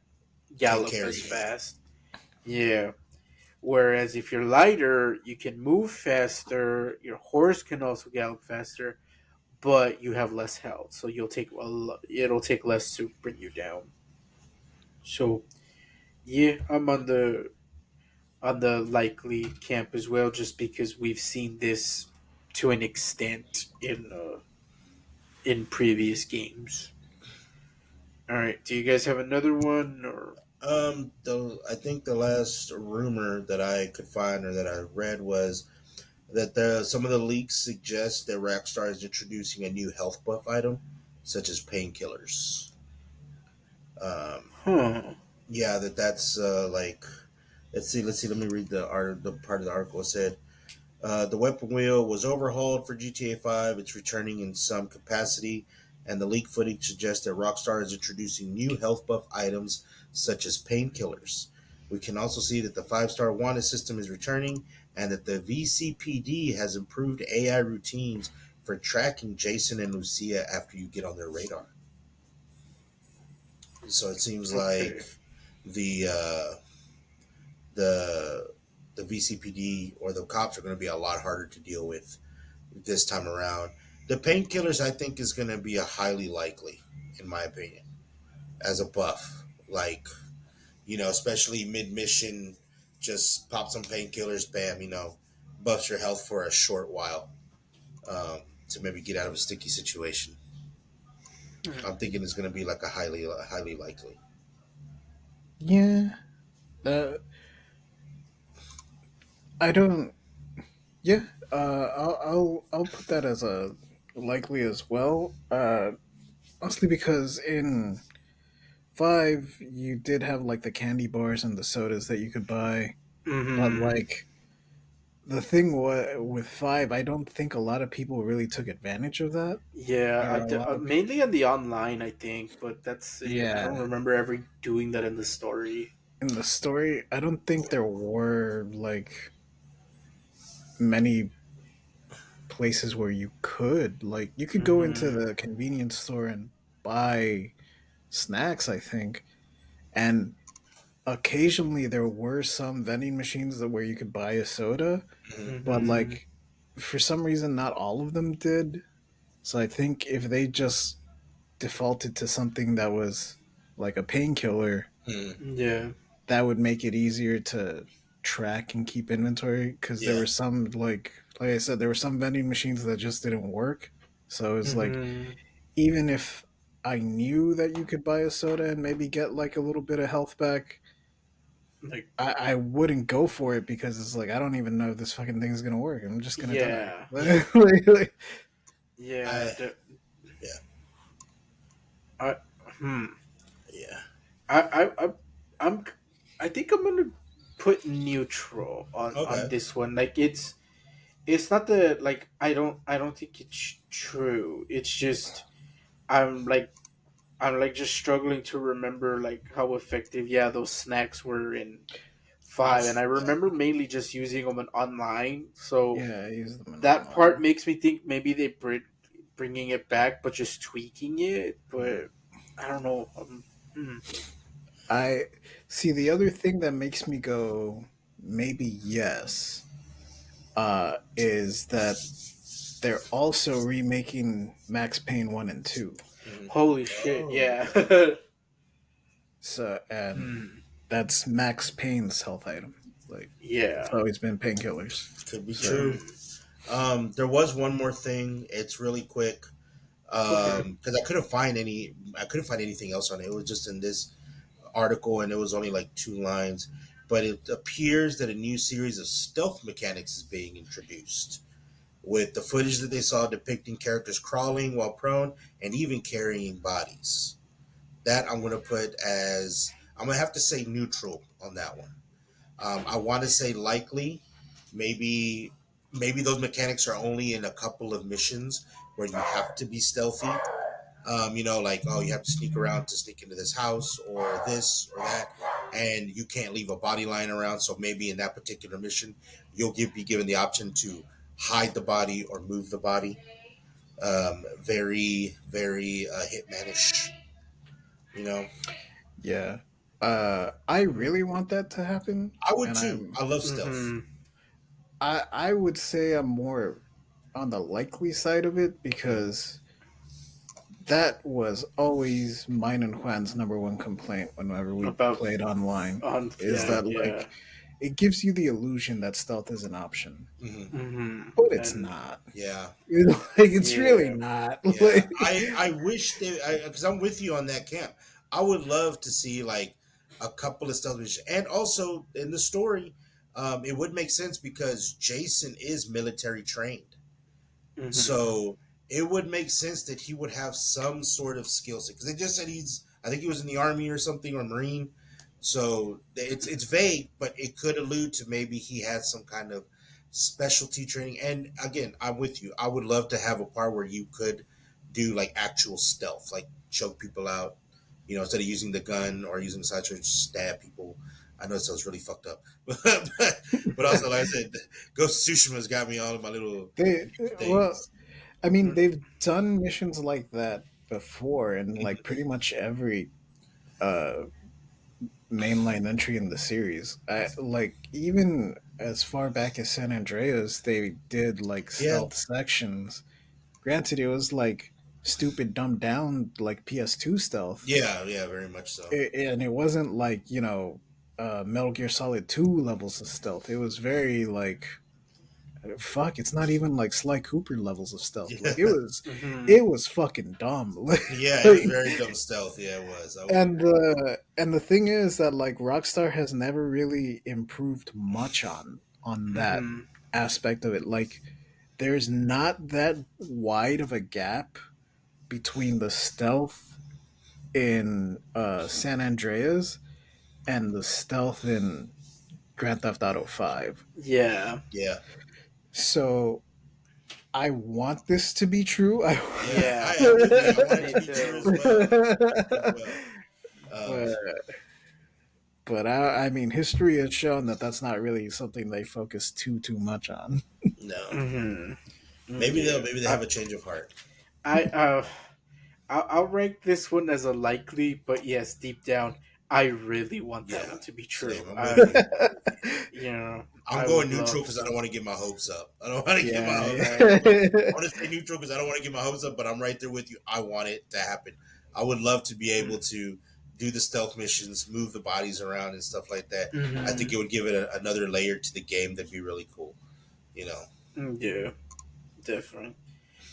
Can't gallop carry as it. fast. Yeah. Whereas if you're lighter, you can move faster. Your horse can also gallop faster, but you have less health, so it'll take less to bring you down. So yeah, I'm on the likely camp as well, just because we've seen this to an extent in previous games. All right, do you guys have another one or? I think the last rumor that I could find or that I read was that some of the leaks suggest that Rockstar is introducing a new health buff item, such as painkillers. Um, Huh. yeah, that's like. Let's see. Let me read the part of the article. It said the weapon wheel was overhauled for GTA 5. It's returning in some capacity, and the leak footage suggests that Rockstar is introducing new health buff items such as painkillers. We can also see that the 5-star wanted system is returning, and that the VCPD has improved AI routines for tracking Jason and Lucia after you get on their radar. So it seems like Okay. the uh, the the VCPD or the cops are going to be a lot harder to deal with this time around. The painkillers, I think, is going to be a highly likely, in my opinion, as a buff. Like, especially mid mission, just pop some painkillers, bam, buffs your health for a short while, to maybe get out of a sticky situation. Hmm. I'm thinking it's going to be like highly likely. Yeah. Uh, I don't. Yeah. I'll put that as a likely as well. Mostly because in five you did have like the candy bars and the sodas that you could buy, but Hmm. like the thing with five, I don't think a lot of people really took advantage of that. Yeah, Or a lot of mainly on the online, I think, but that's it. I don't yeah. remember ever doing that in the story. In the story, I don't think there were like many places where you could go into Hmm. the convenience store and buy snacks, I think, and occasionally there were some vending machines where you could buy a soda, Hmm. but Hmm. like for some reason not all of them did. So I think if they just defaulted to something that was like a painkiller, Hmm. Yeah. that would make it easier to track and keep inventory, because there Yeah. were some like I said, there were some vending machines that just didn't work. So it's like, Hmm. even if I knew that you could buy a soda and maybe get like a little bit of health back, Like, I wouldn't go for it, because it's like I don't even know if this fucking thing is gonna work. I'm just gonna die. yeah, Yeah. yeah. I yeah. I, hmm. Yeah. I, I'm, I think I'm gonna put neutral on Okay. this one. Like, it's not the like I don't think it's true. It's just I'm like I'm like just struggling to remember like how effective those snacks were in I've five, and I remember mainly just using them on online. So Yeah, I use them in that part online. makes me think maybe they bringing it back, but just tweaking it. Mhm. But I don't know. Hmm. I see the other thing that makes me go maybe yes, is that they're also remaking Max Payne 1 and 2. Mhm. Holy shit! Oh, Yeah. okay. So, and Hmm. that's Max Payne's health item. Like, it's Yeah. always been painkillers. Could be So, true. Hmm. There was one more thing. It's really quick. Okay. Because I couldn't find anything else on it. It was just in this article, and it was only like 2 lines. But it appears that a new series of stealth mechanics is being introduced, with the footage that they saw depicting characters crawling while prone and even carrying bodies. That I'm gonna put as I'm gonna have to say neutral on that one. I want to say likely, maybe maybe those mechanics are only in a couple of missions where you have to be stealthy. Like, oh, you have to sneak around to sneak into this house or this or that, and you can't leave a body lying around. So maybe in that particular mission, be given the option to hide the body or move the body. Very, very hitmanish. You know, yeah. I really want that to happen, I would and too. I love stealth. Hmm. I would say I'm more on the likely side of it, Mm. because that was always mine and Juan's number one complaint whenever we About played online, on is yeah, that yeah. like it gives you the illusion that stealth is an option, Hmm. Hmm. but it's And not. Yeah. Like, it's really yeah. not. Yeah, Like, I wish they, because I'm with you on that camp. I would love to see like a couple of stealth missions, and also in the story, it would make sense because Jason is military trained, Hmm. so it would make sense that he would have some sort of skill set. Because they just said I think he was in the army or something or marine, so it's vague, but it could allude to maybe he had some kind of specialty training. And again, I'm with you. I would love to have a part where you could do like actual stealth, like choke people out, instead of using the gun or using the sidearm, just stab people. I know it sounds really fucked up, but also like I said, Ghost of Tsushima's got me all of my little they well, things. I mean, they've done missions like that before, and like pretty much every uh mainline entry in the series. Like, even as far back as San Andreas, they did like Yeah. stealth sections, Granted, it was like stupid, dumbed down, like PS2 stealth, Yeah, yeah, very much so. and it wasn't like Metal Gear Solid 2 levels of stealth. It was very like fuck. It's not even like Sly Cooper levels of stealth. Yeah, Like Hmm. it was fucking dumb. yeah, it was Like, very dumb stealth. Yeah, it was. I would and agree. the thing is that like Rockstar has never really improved much on that Hmm. aspect of it. Like there's not that wide of a gap between the stealth in San Andreas and the stealth in Grand Theft Auto 5. Yeah. Yeah, So I want this to be true. yeah, Yeah. I am with you. I want it Me to be true too. as well as well. Um, but but I mean, history has shown that that's not really something they focus too much on. no, Hmm. maybe Yeah. maybe they have a change of heart. I I'll rank this one as a likely, but yes, deep down, I really want that Yeah, one to be same. true. I'm with you. I'm I going would neutral love because I don't some. want to get my hopes up. I don't want to get my Yeah. hopes up. Okay. I want to stay neutral because I don't want to get my hopes up. But I'm right there with you. I want it to happen. I would love to be able to do the stealth missions, move the bodies around, and stuff like that. I think Hmm. it would give it another layer to the game that'd be really cool. You know. Yeah, definitely.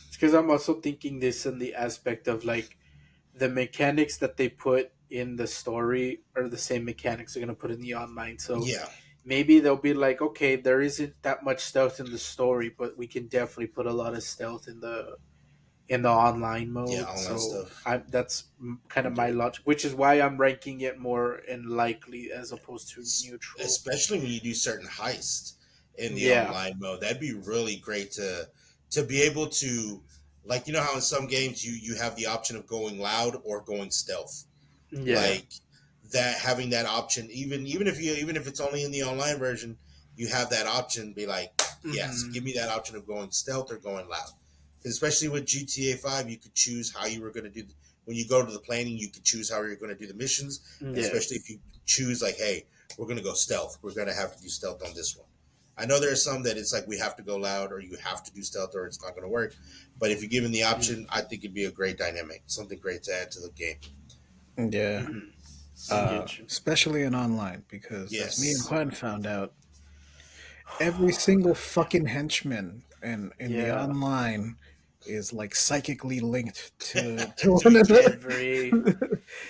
It's because I'm also thinking this in the aspect of like the mechanics that they put in the story are the same mechanics they're gonna put in the online. So Yeah. maybe they'll be like, okay, there isn't that much stealth in the story, but we can definitely put a lot of stealth in the online Yeah. mode. Online So stuff. that's kind of my Yeah. logic, which is why I'm ranking it more in likely as opposed to neutral. Especially when you do certain heists in the Yeah, online mode. That'd be really great to be able to, like, you know how in some games you have the option of going loud or going stealth, yeah, like that, having that option, even if it's only in the online version, you have that option. Be like, yes, hmm, give me that option of going stealth or going loud. Especially with GTA 5, you could choose how you were going to do. When you go to the planning, you could choose how you're going to do the missions, and yeah, especially if you choose like, hey, we're going to go stealth. We're going to have to do stealth on this one. I know there are some that it's like we have to go loud or you have to do stealth or it's not going to work. But if you're given the option, I think it'd be a great dynamic, something great to add to the game. Yeah. hmm. I get you. Especially in online, because as me and Yes. Juan found out, every single fucking henchman in the Yeah, online is like psychically linked to To one each other. another. every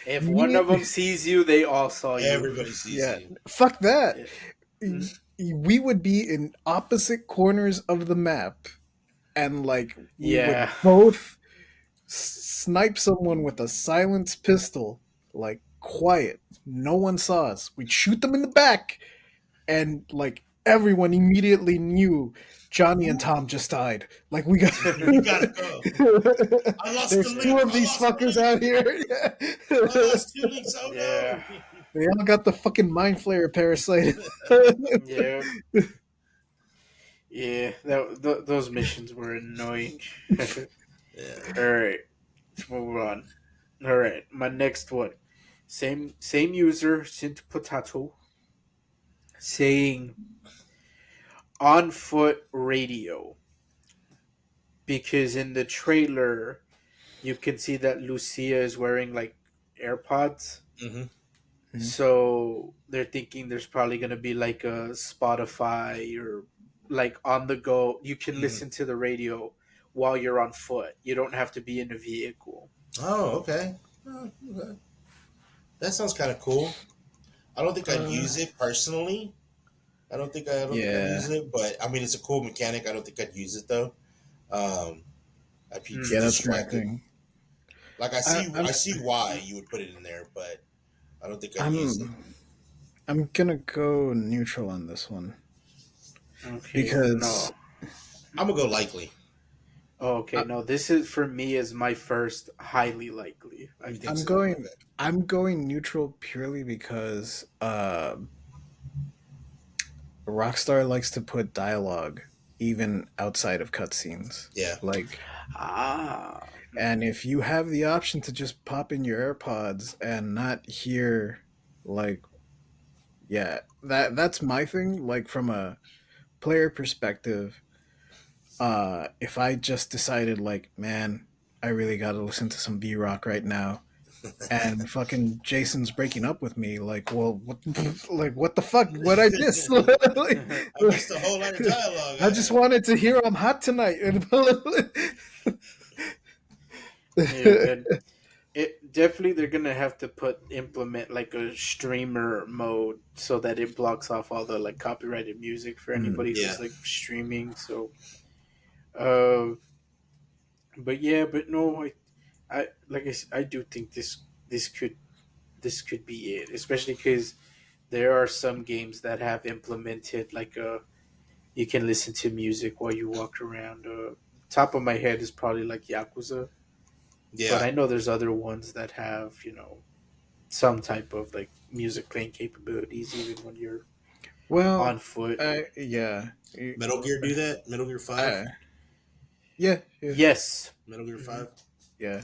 if You one need, of them sees you, they all saw you. Everybody sees yeah, you. fuck that. Yeah. Mm, We would be in opposite corners of the map, and like we would yeah. both snipe someone with a silenced pistol, like quiet. No one saw us. We'd shoot them in the back, and like everyone immediately knew Johnny and Tom just died. Like we got We gotta go. I lost the there's two link. of I these lost the fuckers link. out here. I Yeah. lost 2 links. Oh Yeah. no. They all got the fucking mind flayer parasite. Yeah. Yeah. Those missions were annoying. Yeah. All right. Let's move on. All right. My next one. Same user, Sint Potato, saying on foot radio because in the trailer you can see that Lucia is wearing like AirPods. Mm-hmm. So they're thinking there's probably going to be like a Spotify or like on the go. You can Mm-hmm. listen to the radio while you're on foot. You don't have to be in a vehicle. Oh, okay. Oh, okay. That sounds kind of cool. I don't think I'd uh, use it personally. I don't think I'd yeah, use it, but I mean, it's a cool mechanic. I don't think I'd use it though. Um, I'd be too yeah, Hmm. that's my distracted. thing. Like I, I'm I see why you would put it in there, but I don't think I'd use it. I'm I'm gonna go neutral on this one Okay, because no. I'm gonna go likely. Okay, I, no. This is for me is my first highly likely. I You think I'm think. so? going Okay. I'm going neutral purely because Rockstar likes to put dialogue even outside of cutscenes. Yeah. Like, Ah. and if you have the option to just pop in your AirPods and not hear, like, yeah, that's my thing. Like from a player perspective, if I just decided like, man, I really got to listen to some B rock right now, and fucking Jason's breaking up with me, like, well, what, like, what the fuck? What I miss? Like, I missed a whole lot of dialogue. I just wanted to hear I'm hot tonight. Yeah, and it definitely they're gonna have to implement like a streamer mode so that it blocks off all the like copyrighted music for Mm. anybody Yeah, who's like streaming. So, uh, but yeah, but no, I like I do think this could be it, especially because there are some games that have implemented like a you can listen to music while you walk around. Top of my head is probably like Yakuza, but yeah. I know there's other ones that have some type of like music playing capabilities even when you're Well, on foot. yeah, Metal Gear do that. Metal Gear uh, 5. yeah, yeah, Yes. Metal Gear Hmm. 5. yeah.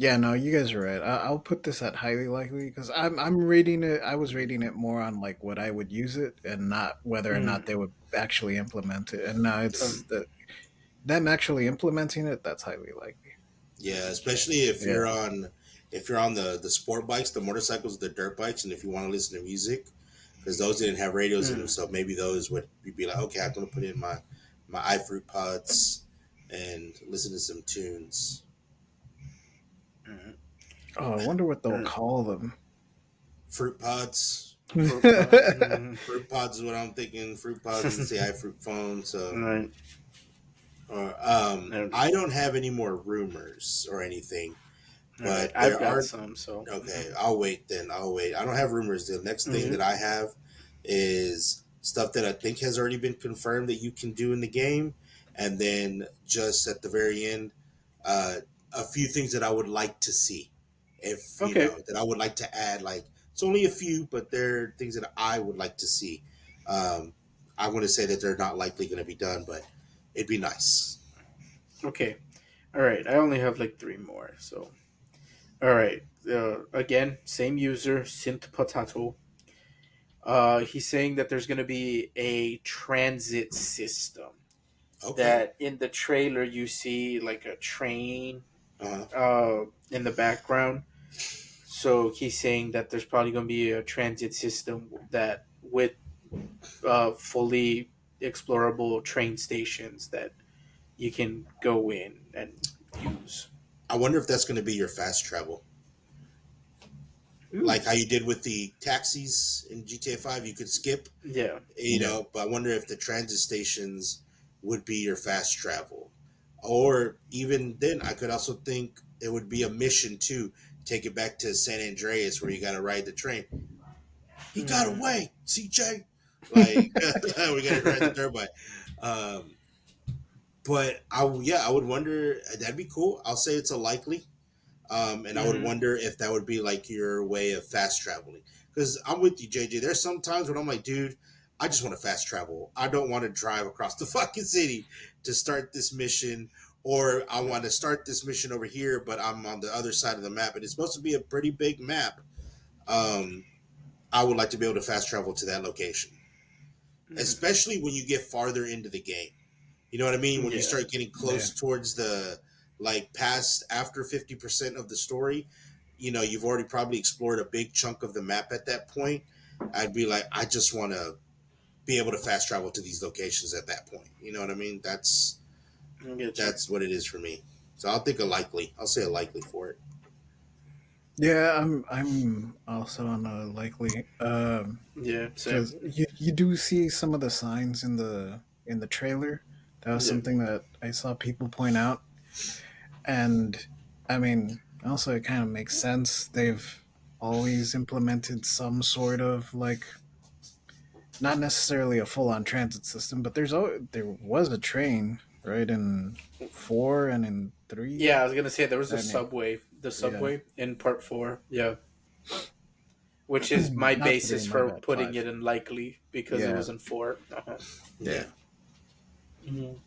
Yeah, no, you guys are right. I'll put this at highly likely because I'm rating it. I was rating it more on like what I would use it and not whether or not Mm. they would actually implement it. And now it's Um, the them actually implementing it. That's highly likely. Yeah, especially Yeah. if you're on the sport bikes, the motorcycles, the dirt bikes, and if you want to listen to music, because those didn't have radios in them, mm. so maybe those would you'd be like, okay, I'm gonna put in my iFruit pods and listen to some tunes. Mm. Oh, I wonder what they'll Mm. call them. Fruit pods. Fruit pod. Mm. Fruit pods is what I'm thinking. Fruit pods is the iFruit phone. So, Right. And, I don't have any more rumors or anything, all right. but I've there got are. some. So. Okay, I'll wait then. I'll wait. I don't have rumors. The next thing Hmm. that I have is stuff that I think has already been confirmed that you can do in the game, and then just at the very end, uh, a few things that I would like to see. If you Okay. know that I would like to add, like it's only a few, but they're things that I would like to see. Um, I want to say that they're not likely going to be done, but it'd be nice. Okay. All right. I only have like three more. So. All right. Again, same user, Synth Potato. He's saying that there's going to be a transit system. Okay. That in the trailer you see like a train Uh-huh. in the background. So he's saying that there's probably going to be a transit system that with fully explorable train stations that you can go in and use. I wonder if that's going to be your fast travel. Ooh. Like how you did with the taxis in GTA 5, you could skip, Yeah. Yeah. but I wonder if the transit stations would be your fast travel. Or even then, I could also think it would be a mission to take it back to San Andreas where you got to ride the train. He got Mm. away, CJ. Like, we got to ride the dirt bike. Um, but I would wonder, that'd be cool. I'll say it's a likely. And I would Mm. wonder if that would be like your way of fast traveling. Because I'm with you, JJ. There's some times when I'm like, dude, I just want to fast travel. I don't want to drive across the fucking city to start this mission, or I want to start this mission over here, but I'm on the other side of the map, and it's supposed to be a pretty big map. Um, I would like to be able to fast travel to that location, Mm. especially when you get farther into the game. You know what I mean? When you Yeah. start getting Yeah. close towards the like past after 50% of the story, you've already probably explored a big chunk of the map at that point. I'd be like, I just want to be able to fast travel to these locations at that point. You know what I mean? I get you. That's what it is for me. So I'll think a likely. I'll say a likely for it. Yeah, I'm also on a likely Yeah. Same. because you do see some of the signs in the trailer. That was Yeah. something that I saw people point out, and I mean, also it kind of makes sense. They've always implemented some sort of like not necessarily a full on transit system, but there was a train right in 4 and in Yeah, 3. I was gonna say there was a I mean, subway, the yeah, subway in part four. Yeah, which is my not 3, basis my for bad, putting 5. it in likely because it Yeah, was in 4. Uh-huh. Yeah. yeah. Mhm.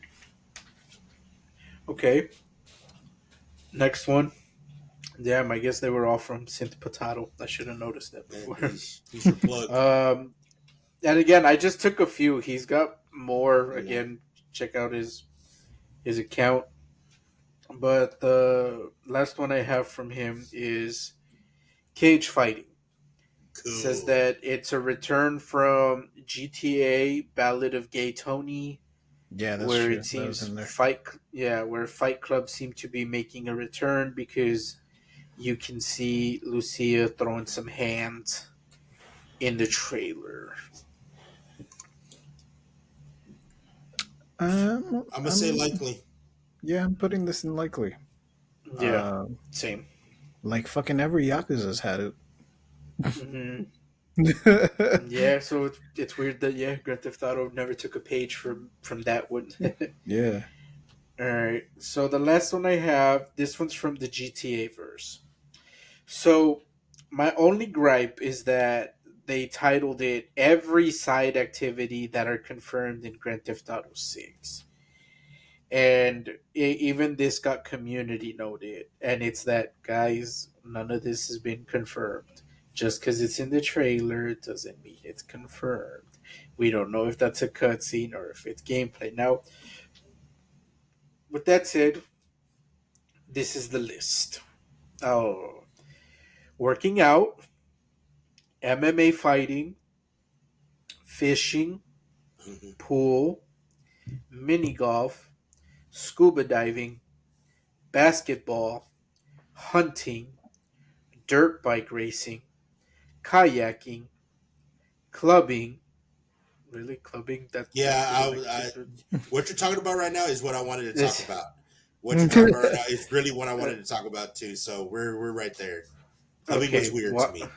Okay, next one. Damn, I guess they were all from Synth Potato. I should have noticed that Yeah, before. he's your plug. um, And again, I just took a few. He's got more. Yeah. Again, check out his account. But the last one I have from him is Cage Fighting. Says Cool. that it's a return from GTA Ballad of Gay Tony, Yeah, that's where true. it That was seems in there. where Fight Club seem to be making a return because you can see Lucia throwing some hands in the trailer. I'm gonna say I'm likely. yeah, I'm putting this in likely. Yeah, Uh, same. like fucking every Yakuza's had Hmm. it. Yeah, so it's weird that Grand Theft Auto never took a page from that one. Yeah. All right, so the last one I have, this one's from the GTA verse. So my only gripe is that they titled it "Every Side Activity That Are Confirmed in Grand Theft Auto 6." And even this got community noted, and it's that, guys, none of this has been confirmed. Just because it's in the trailer doesn't mean it's confirmed. We don't know if that's a cutscene or if it's gameplay. Now, with that said, this is the list. Oh, working out, MMA fighting, fishing, Mhm. pool, mini golf, scuba diving, basketball, hunting, dirt bike racing, kayaking, clubbing. Really, clubbing? That's Yeah, really like what you're talking about right now is what I wanted to talk this. about. What you're talking about right now is really what I wanted to talk about too. So we're right there. Clubbing was Okay, weird to what? me.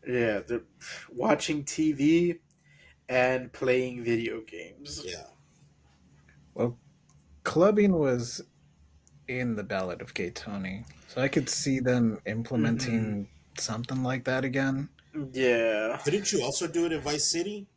Yeah, the watching TV and playing video games. Yeah. Well, clubbing was in the Ballad of Gay Tony, so I could see them Hmm. implementing something like that again. Yeah. Couldn't you also do it in Vice City?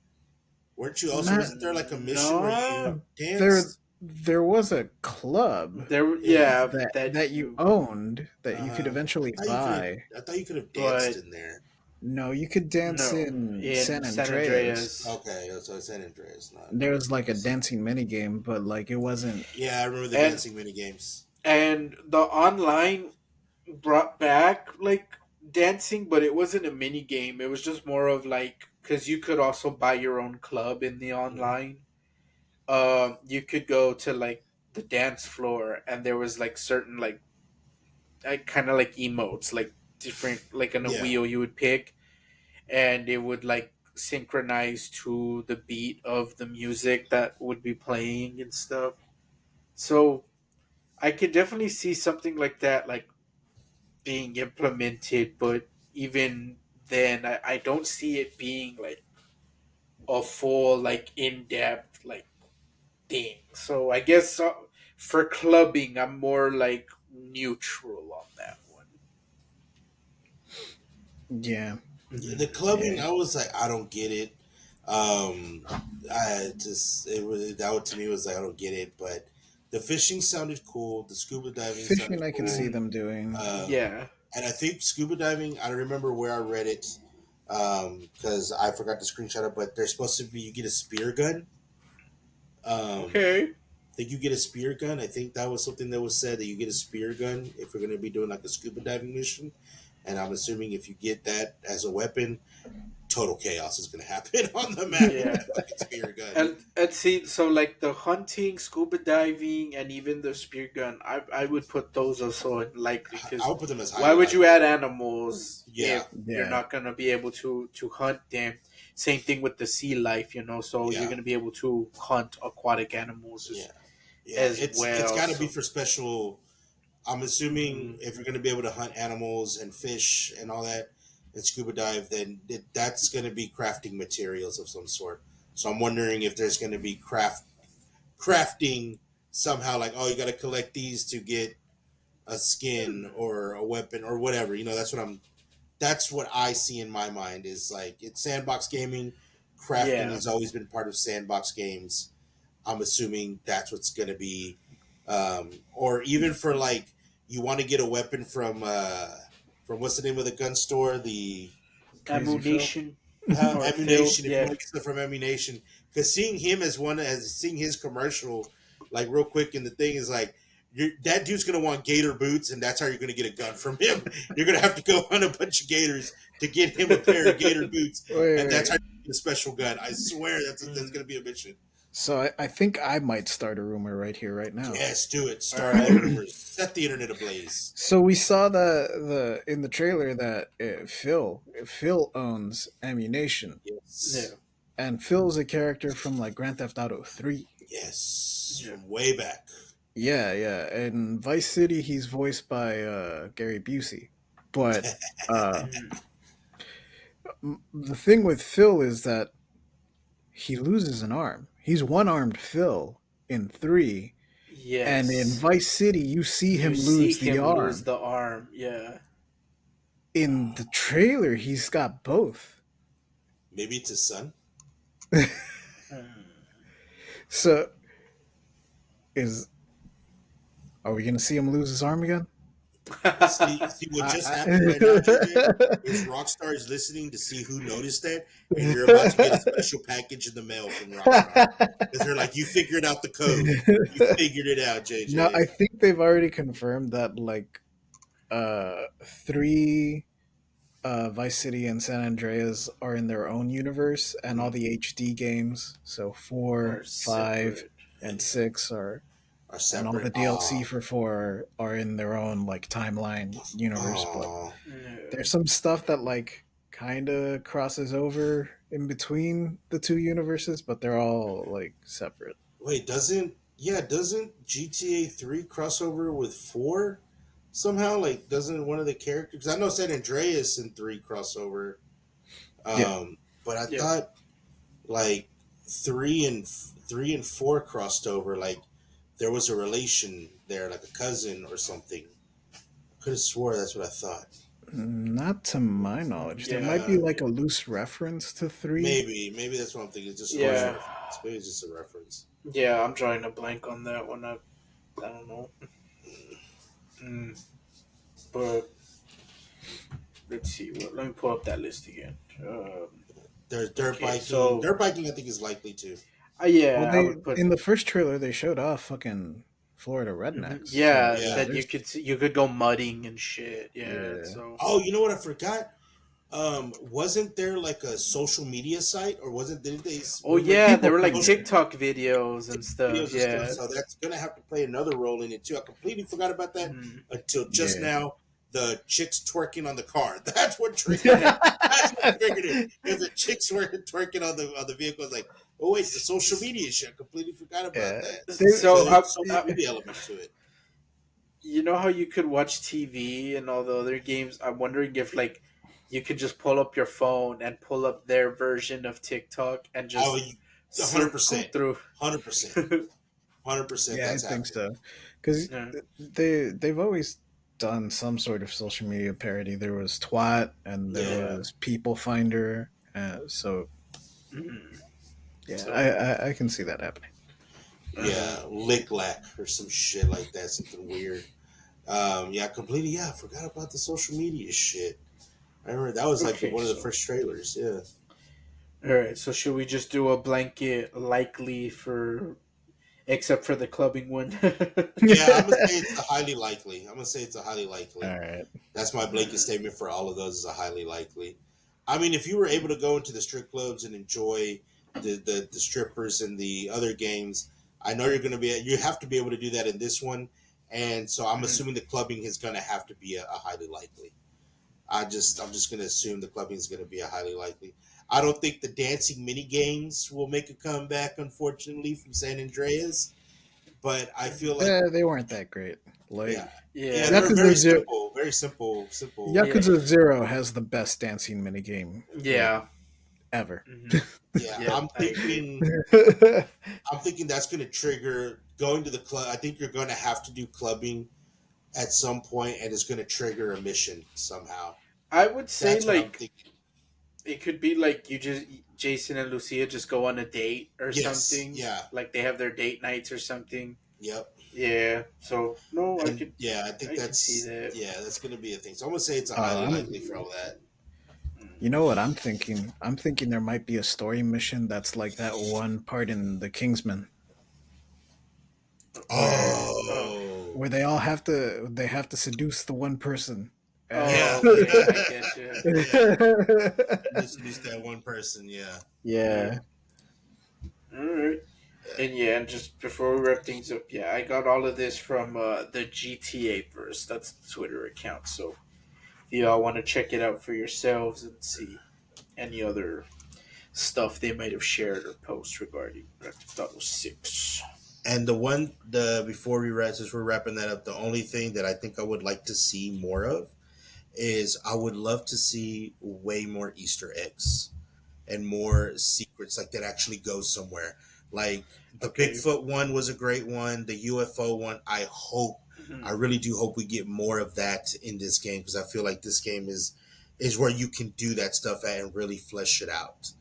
Weren't you also? Not Wasn't there like a mission where No. you there. danced? There was a club There. Yeah. Yeah. That that you you. owned that Uh you could huh. I eventually thought you could. buy. I thought you could have danced But in there. No, you could dance no, in in San San Andreas. Andreas. Okay, so San Andreas, not There was like a Vice City. dancing mini game, but like it wasn't. Yeah, I remember the and dancing mini games. and the online brought back like dancing, but it wasn't a mini game. It was just more of like, because you could also buy your own club in the Hmm. online. You could go to like the dance floor, and there was like certain like kind of like emotes, like different, like on a Yeah. wheel you would pick, and it would like synchronize to the beat of the music that would be playing and stuff. So I could definitely see something like that, like being implemented, but even then, I don't see it being like a full, like in depth, like thing. So I guess for clubbing, I'm more like neutral on that one. Yeah, Yeah, the Hmm. clubbing, yeah. I was like, I don't get it. Um, I just it was that to me was like I don't get it. But the fishing sounded cool. The scuba diving Fishing, sounded I could see cool. Hmm. them doing. Um, Yeah. and I think scuba diving. I remember where I read it because I forgot to screenshot it. But there's supposed to be you get a spear gun. Okay. I think you get a spear gun. I think that was something that was said that you get a spear gun if you're going to be doing like a scuba diving mission. And I'm assuming if you get that as a weapon, total chaos is going to happen on the map with Yeah. that fucking spear gun. And see, so like the hunting, scuba diving, and even the spear gun, I would put those also in likely, I because would put them as high why on would you likely. add animals Yeah, if you're Yeah, not gonna be able to hunt them? Same thing with the sea life, so you're yeah, gonna be able to hunt aquatic animals yeah, yeah. as It's well. got to be So for special. I'm assuming mm, if you're going to be able to hunt animals and fish and all that and scuba dive, then that's going to be crafting materials of some sort. So I'm wondering if there's going to be crafting somehow, like, oh, you got to collect these to get a skin or a weapon or whatever. That's what I see in my mind is like it's sandbox gaming. Crafting yeah, has always been part of sandbox games. I'm assuming that's what's going to be, or even for like you want to get a weapon from what's the name of the gun store? The Crazy Phil. ammunition. or Phil. Ammunition. If you Yeah, like stuff from Ammunition, because seeing him as one as seeing his commercial, like real quick, and the thing is like. That dude's gonna want gator boots, and that's how you're gonna get a gun from him. You're gonna have to go hunt a bunch of gators to get him a pair of gator boots, and that's how Wait. you get a special gun. I swear that's Mm, gonna be a mission. So I think I might start a rumor right here, right now. Yes, do it. all Start all the right. rumors. Set the internet ablaze. So we saw the in the trailer that Phil owns ammunition, Yes. Yeah, and Phil's a character from like Grand Theft Auto 3. Yes. yeah. From way back. Yeah, yeah. In Vice City, he's voiced by Gary Busey. But uh, Mm, the thing with Phil is that he loses an arm. He's one armed Phil in 3, and in yes, Vice City, you see you him see lose the him lose arm. the arm. Yeah. In the trailer, he's got both. Maybe it's his son. Mm. So is are we gonna see him lose his arm again? See what just happened right now, JJ, is Rockstar is listening to see who noticed that, and you're about to get a special package in the mail from Rockstar because they're like, you figured out the code. You figured it out, No, JJ. I think they've already confirmed that like 3 Vice City and San Andreas are in their own universe, and all Mhm. the HD games, so 4, Are 5, separate. and And 6 are, are and all the separate. DLC for 4 are in their own like timeline universe. But Oh. Yeah. there's some stuff that like kind of crosses over in between the two universes, but they're all like separate. Wait, doesn't GTA 3 crossover with 4 somehow? Like, doesn't one of the characters? I know San Andreas and 3 crossover, Yeah. but I Yep. thought like 3 and 4 crossed over. Like, there was a relation there, like a cousin or something. Could have swore that's what I thought. Not to my knowledge. There might be Yeah, like a loose reference to 3. maybe that's what I'm thinking. It's just a loose Yeah. reference. Maybe it's just a reference. Yeah. I'm drawing a blank on that one. I don't know. Mm, but let's see. Let me pull up that list again. There's dirt Okay. biking. So, Dirt biking, I think, is likely too. Well, yeah, I they would put. in the first trailer they showed off fucking Florida Mhm. rednecks. So Yeah, Yeah. yeah, that you there's could you could go mudding and shit. Yeah. yeah. So. Oh, you know what I forgot? Wasn't there like a social media site, or wasn't did they? Oh Remember yeah, there People were like find it. TikTok videos and stuff. videos and stuff? Yeah. So that's gonna have to play another role in it too. I completely forgot about that Mhm. until just Yeah. now. The chicks twerking on the car. That's what triggered it. That's what triggered it. Because the chicks were twerking on the vehicle. It's like, oh wait, the social media shit. I completely forgot about Yeah. that. They, So So, there's a social media element to it. you know how you could watch TV and all the other games? I'm wondering if like you could just pull up your phone and pull up their version of TikTok and Oh, just hundred go percent, through. 100%, 100%. yeah, I That's think happening. so. Because Yeah. they've always done some sort of social media parody. There was Twat and there Yeah. Yeah. was People Finder. So Mhm. yeah, So. I can see that happening. Uh-huh. Yeah, lick lack or some shit like that, something weird. Yeah, completely. Yeah, I forgot about the social media shit. I remember that was like Okay. one of the So. first trailers. Yeah, All right. So should we just do a blanket likely for except for the clubbing one? yeah. I'm gonna say it's a highly likely. I'm gonna say it's a highly likely. All right. That's my blanket statement for all of those. Is a highly likely. I mean, if you were able to go into the strip clubs and enjoy the strippers and the other games, I know you're gonna be. You have to be able to do that in this one. And so I'm Mhm. assuming the clubbing is going to have to be a highly likely. I'm just going to assume the clubbing is going to be a highly likely. I don't think the dancing mini games will make a comeback, unfortunately, from San Andreas. But I feel like, They weren't that great. Like yeah, yeah, Yeah. they're Yakuza Zero, very simple, simple. Yeah. Yakuza Zero has the best dancing minigame like Yeah. ever. Hmm. Yeah, Yeah. I agree. I'm thinking that's going to trigger going to the club. I think you're going to have to do clubbing at some point, and it's going to trigger a mission somehow. I would say That's what I'm like thinking. it could be like you just Jason and Lucia just go on a date or Yes, something. yeah, Like they have their date nights or something. yep. Yeah. So no, And yeah, I think I could see that's that. yeah, that's going to be a thing. So I'm going to say it's a uh, highly I'm likely for all that. You know what I'm thinking? I'm thinking there might be a story mission that's like that one part in the Kingsman where Oh, where they have to seduce the one person. yeah, Okay, I get you. yeah. Just lose that one person. Yeah, Yeah. All right. yeah. And yeah, and just before we wrap things up, yeah, I got all of this from the GTA verse. That's the Twitter account. So if y'all want to check it out for yourselves and see any other stuff they might have shared or post regarding Grand Theft Auto 6. And the before we wrap, since we're wrapping that up, the only thing that I think I would like to see more of is I would love to see way more Easter eggs and more secrets like that actually go somewhere. Like the Okay. Bigfoot one was a great one. The UFO one, I Mhm. really do hope we get more of that in this game because I feel like this game is where you can do that stuff at and really flesh it out.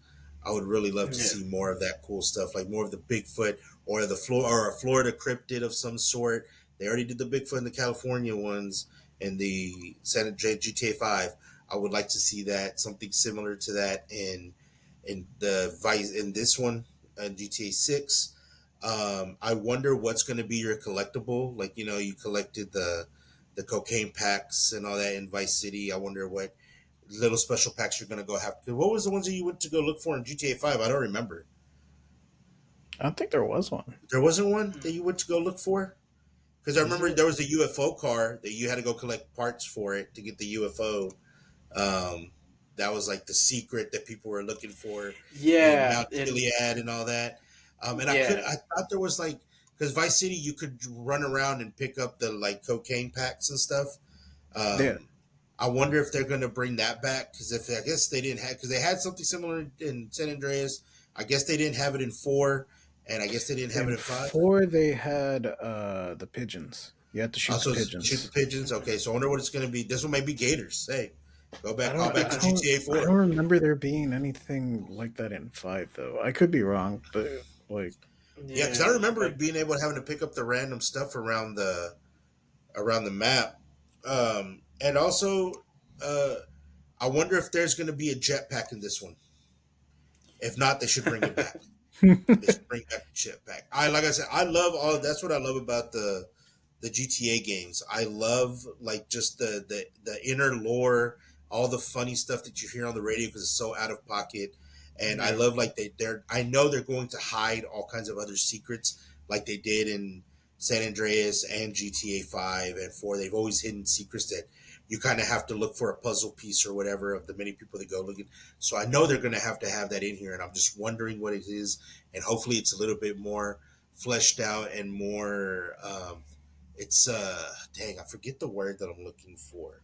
I would really love to Yeah. see more of that cool stuff, like more of the Bigfoot or the or a Florida cryptid of some sort. They already did the Bigfoot and the California ones in the San Andreas GTA 5. I would like to see that something similar to that in the Vice in this one, GTA 6. I wonder what's going to be your collectible. Like you collected the cocaine packs and all that in Vice City. I wonder what little special packs you're going to go have. What was the ones that you went to go look for in GTA 5? I don't remember. I don't think there was one. There wasn't one that you went to go look for. Because I Was remember there? there was a UFO car that you had to go collect parts for it to get the UFO. Um, that was like the secret that people were looking for in Yeah, Mount and Gilead and all that. And yeah, I thought there was like, because Vice City, you could run around and pick up the like cocaine packs and stuff. Yeah. Um, I wonder if they're going to bring that back because if I guess they didn't have because they had something similar in San Andreas. I guess they didn't have it in 4, and I guess they didn't have it In in 5. 4 they had the pigeons. You had to shoot the Also, shoot the pigeons. pigeons. Okay, so I wonder what it's going to be. This one might be gators. Hey, go I back, call don't back I to don't GTA I don't 4. remember there being anything like that in 5 though. I could be wrong, but like Yeah, because I yeah, remember like being able to having to pick up the random stuff around the map, and also uh, I wonder if there's going to be a jetpack in this one. If not, they should bring it back. They should bring back the jetpack. Like I said, I love all. That's what I love about the GTA games. I love like just the inner lore, all the funny stuff that you hear on the radio because it's so out of pocket. And I yeah, love like they're I know they're going to hide all kinds of other secrets like they did in San Andreas and GTA 5 and 4. They've always hidden secrets that you kind of have to look for a puzzle piece or whatever of the many people that go looking. So I know they're going to have that in here, and I'm just wondering what it is, and hopefully it's a little bit more fleshed out and more. It's dang, I forget the word that I'm looking for,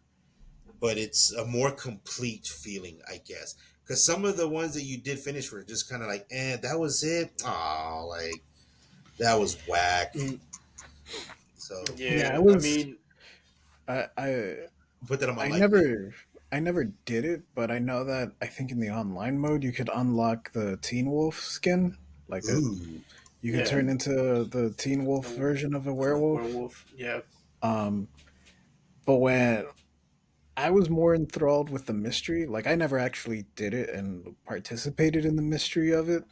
but it's a more complete feeling, I guess. Because some of the ones that you did finish were just kind of like, that was it. Oh, like that was whack. Mm, So yeah, I yeah. I was mean, I I put that on my I like list. never did it, but I know that I think in the online mode you could unlock the Teen Wolf skin. Like a Ooh, you could yeah, turn into the Teen Wolf the version of a werewolf. werewolf. Yeah, Um but when I was more enthralled with the mystery, like I never actually did it and participated in the mystery of it,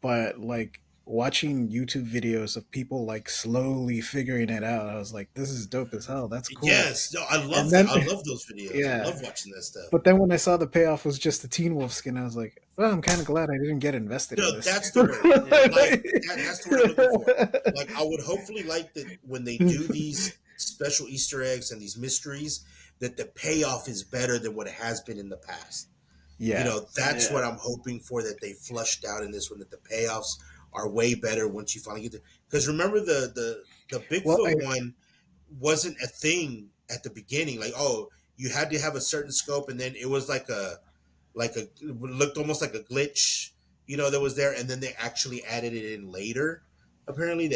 but like watching YouTube videos of people like slowly figuring it out, I was like, this is dope as hell. That's cool. yes, no, I And love that. then I love those videos. I yeah. love watching that stuff. But then when I saw the payoff was just the Teen Wolf skin, I was like, well, I'm kind of glad I didn't get invested in No, this. that's the word. yeah, Like that's the word I'm looking for. Like I would hopefully like that when they do these special Easter eggs and these mysteries, that the payoff is better than what it has been in the past. Yeah. That's yeah, what I'm hoping for, that they flushed out in this one, that the payoffs are way better once you finally get there. Because remember the Well, I Bigfoot one wasn't a thing at the beginning. Like, oh, you had to have a certain scope, and then it was like a it looked almost like a glitch, that was there, and then they actually added it in later. Apparently,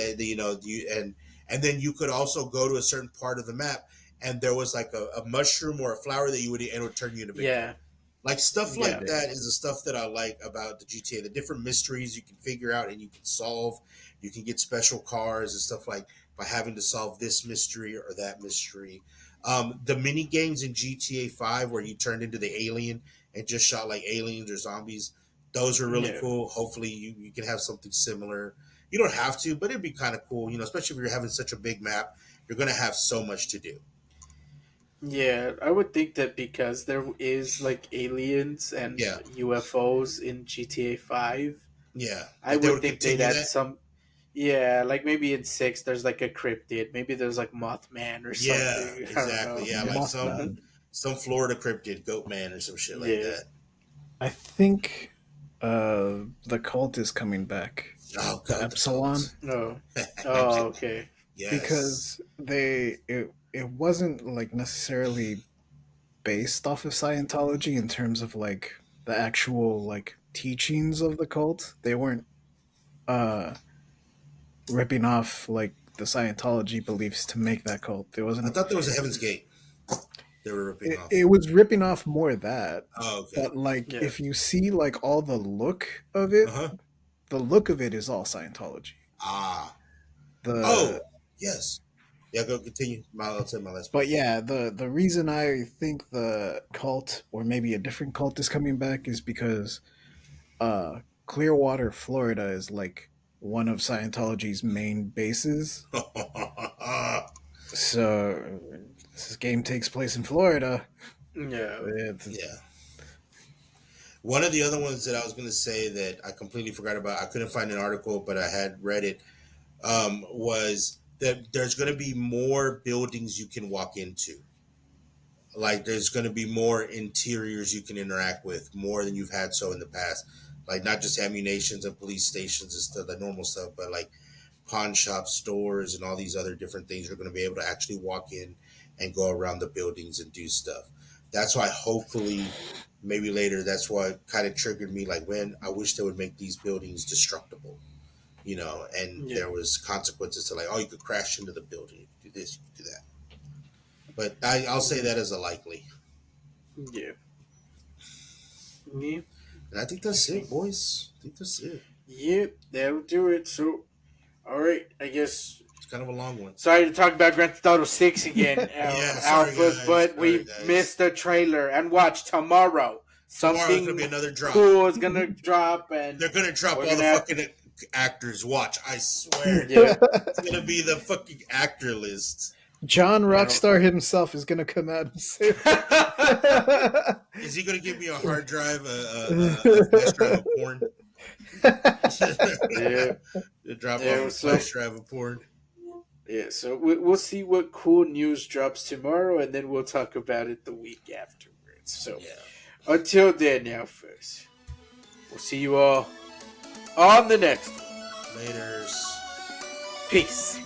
and then you could also go to a certain part of the map, and there was like a mushroom or a flower that you would eat, and it would turn you into Bigfoot. yeah, Like stuff yeah, like that is the stuff that I like about the GTA. The different mysteries you can figure out and you can solve. You can get special cars and stuff like by having to solve this mystery or that mystery. The mini games in GTA 5 where you turned into the alien and just shot like aliens or zombies. Those are really Yeah. cool. Hopefully, you can have something similar. You don't have to, but it'd be kind of cool, especially if you're having such a big map. You're going to have so much to do. Yeah, I would think that because there is like aliens and Yeah, UFOs in GTA 5, yeah, I that they would would think they'd continue add that. some. Yeah, like maybe in 6 there's like a cryptid. Maybe there's like Mothman or Yeah, something. I don't exactly. know. Yeah, like some Mothman. some Florida cryptid, Goat Man, or some shit like Yeah. that. I think the cult is coming back. Oh The god, the Epsilon. cult. Oh. Oh, okay. Yes. Because it wasn't like necessarily based off of Scientology in terms of like the actual like teachings of the cult. They weren't uh ripping off like the Scientology beliefs to make that cult. It I wasn't. thought there was a Heaven's Gate they were ripping It off. was ripping off more of that. Oh, okay. But like Yeah. if you see like all the look of Uh it, huh. the look of it is all Scientology. Ah. The Oh, yes. Yeah, go continue. I'll say my last But piece. yeah, the reason I think the cult or maybe a different cult is coming back is because Clearwater, Florida is like one of Scientology's main bases. So this game takes place in Florida. Yeah. It's, Yeah. One of the other ones that I was going to say that I completely forgot about, I couldn't find an article, but I had read it, was that there's going to be more buildings you can walk into. Like there's going to be more interiors you can interact with, more than you've had so in the past. Like not just ammunitions and police stations and stuff, the normal stuff, but like pawn shops, stores, and all these other different things. You're going to be able to actually walk in and go around the buildings and do stuff. That's why hopefully maybe later that's what kind of triggered me. Like when I wish they would make these buildings destructible, and Yeah. there was consequences to like, oh, you could crash into the building, you could do this, you could do that. But I'll say that as a likely. Yeah. Yeah. And I think that's it, boys. I think that's it. Yep, that'll do it. So, all right, I guess. It's kind of a long one. Sorry to talk about Grand Theft Auto 6 again, Yeah, sorry Alphas, guys. but Sorry we guys. missed the trailer. And watch tomorrow. Tomorrow's Something gonna be another drop. cool is gonna drop, and They're gonna drop we're all the gonna fucking actors. Watch, I swear. yeah. It's gonna be the fucking actor list. John Yeah. Rockstar himself is gonna come out and say, Is he gonna give me a hard drive, a flash drive of porn? Yeah. Drop Yeah, off a so- flash drive of porn. Yeah, so we'll see what cool news drops tomorrow, and then we'll talk about it the week afterwards. So Yeah. until then, Alphas, we'll see you all on the next one. Laters. Peace.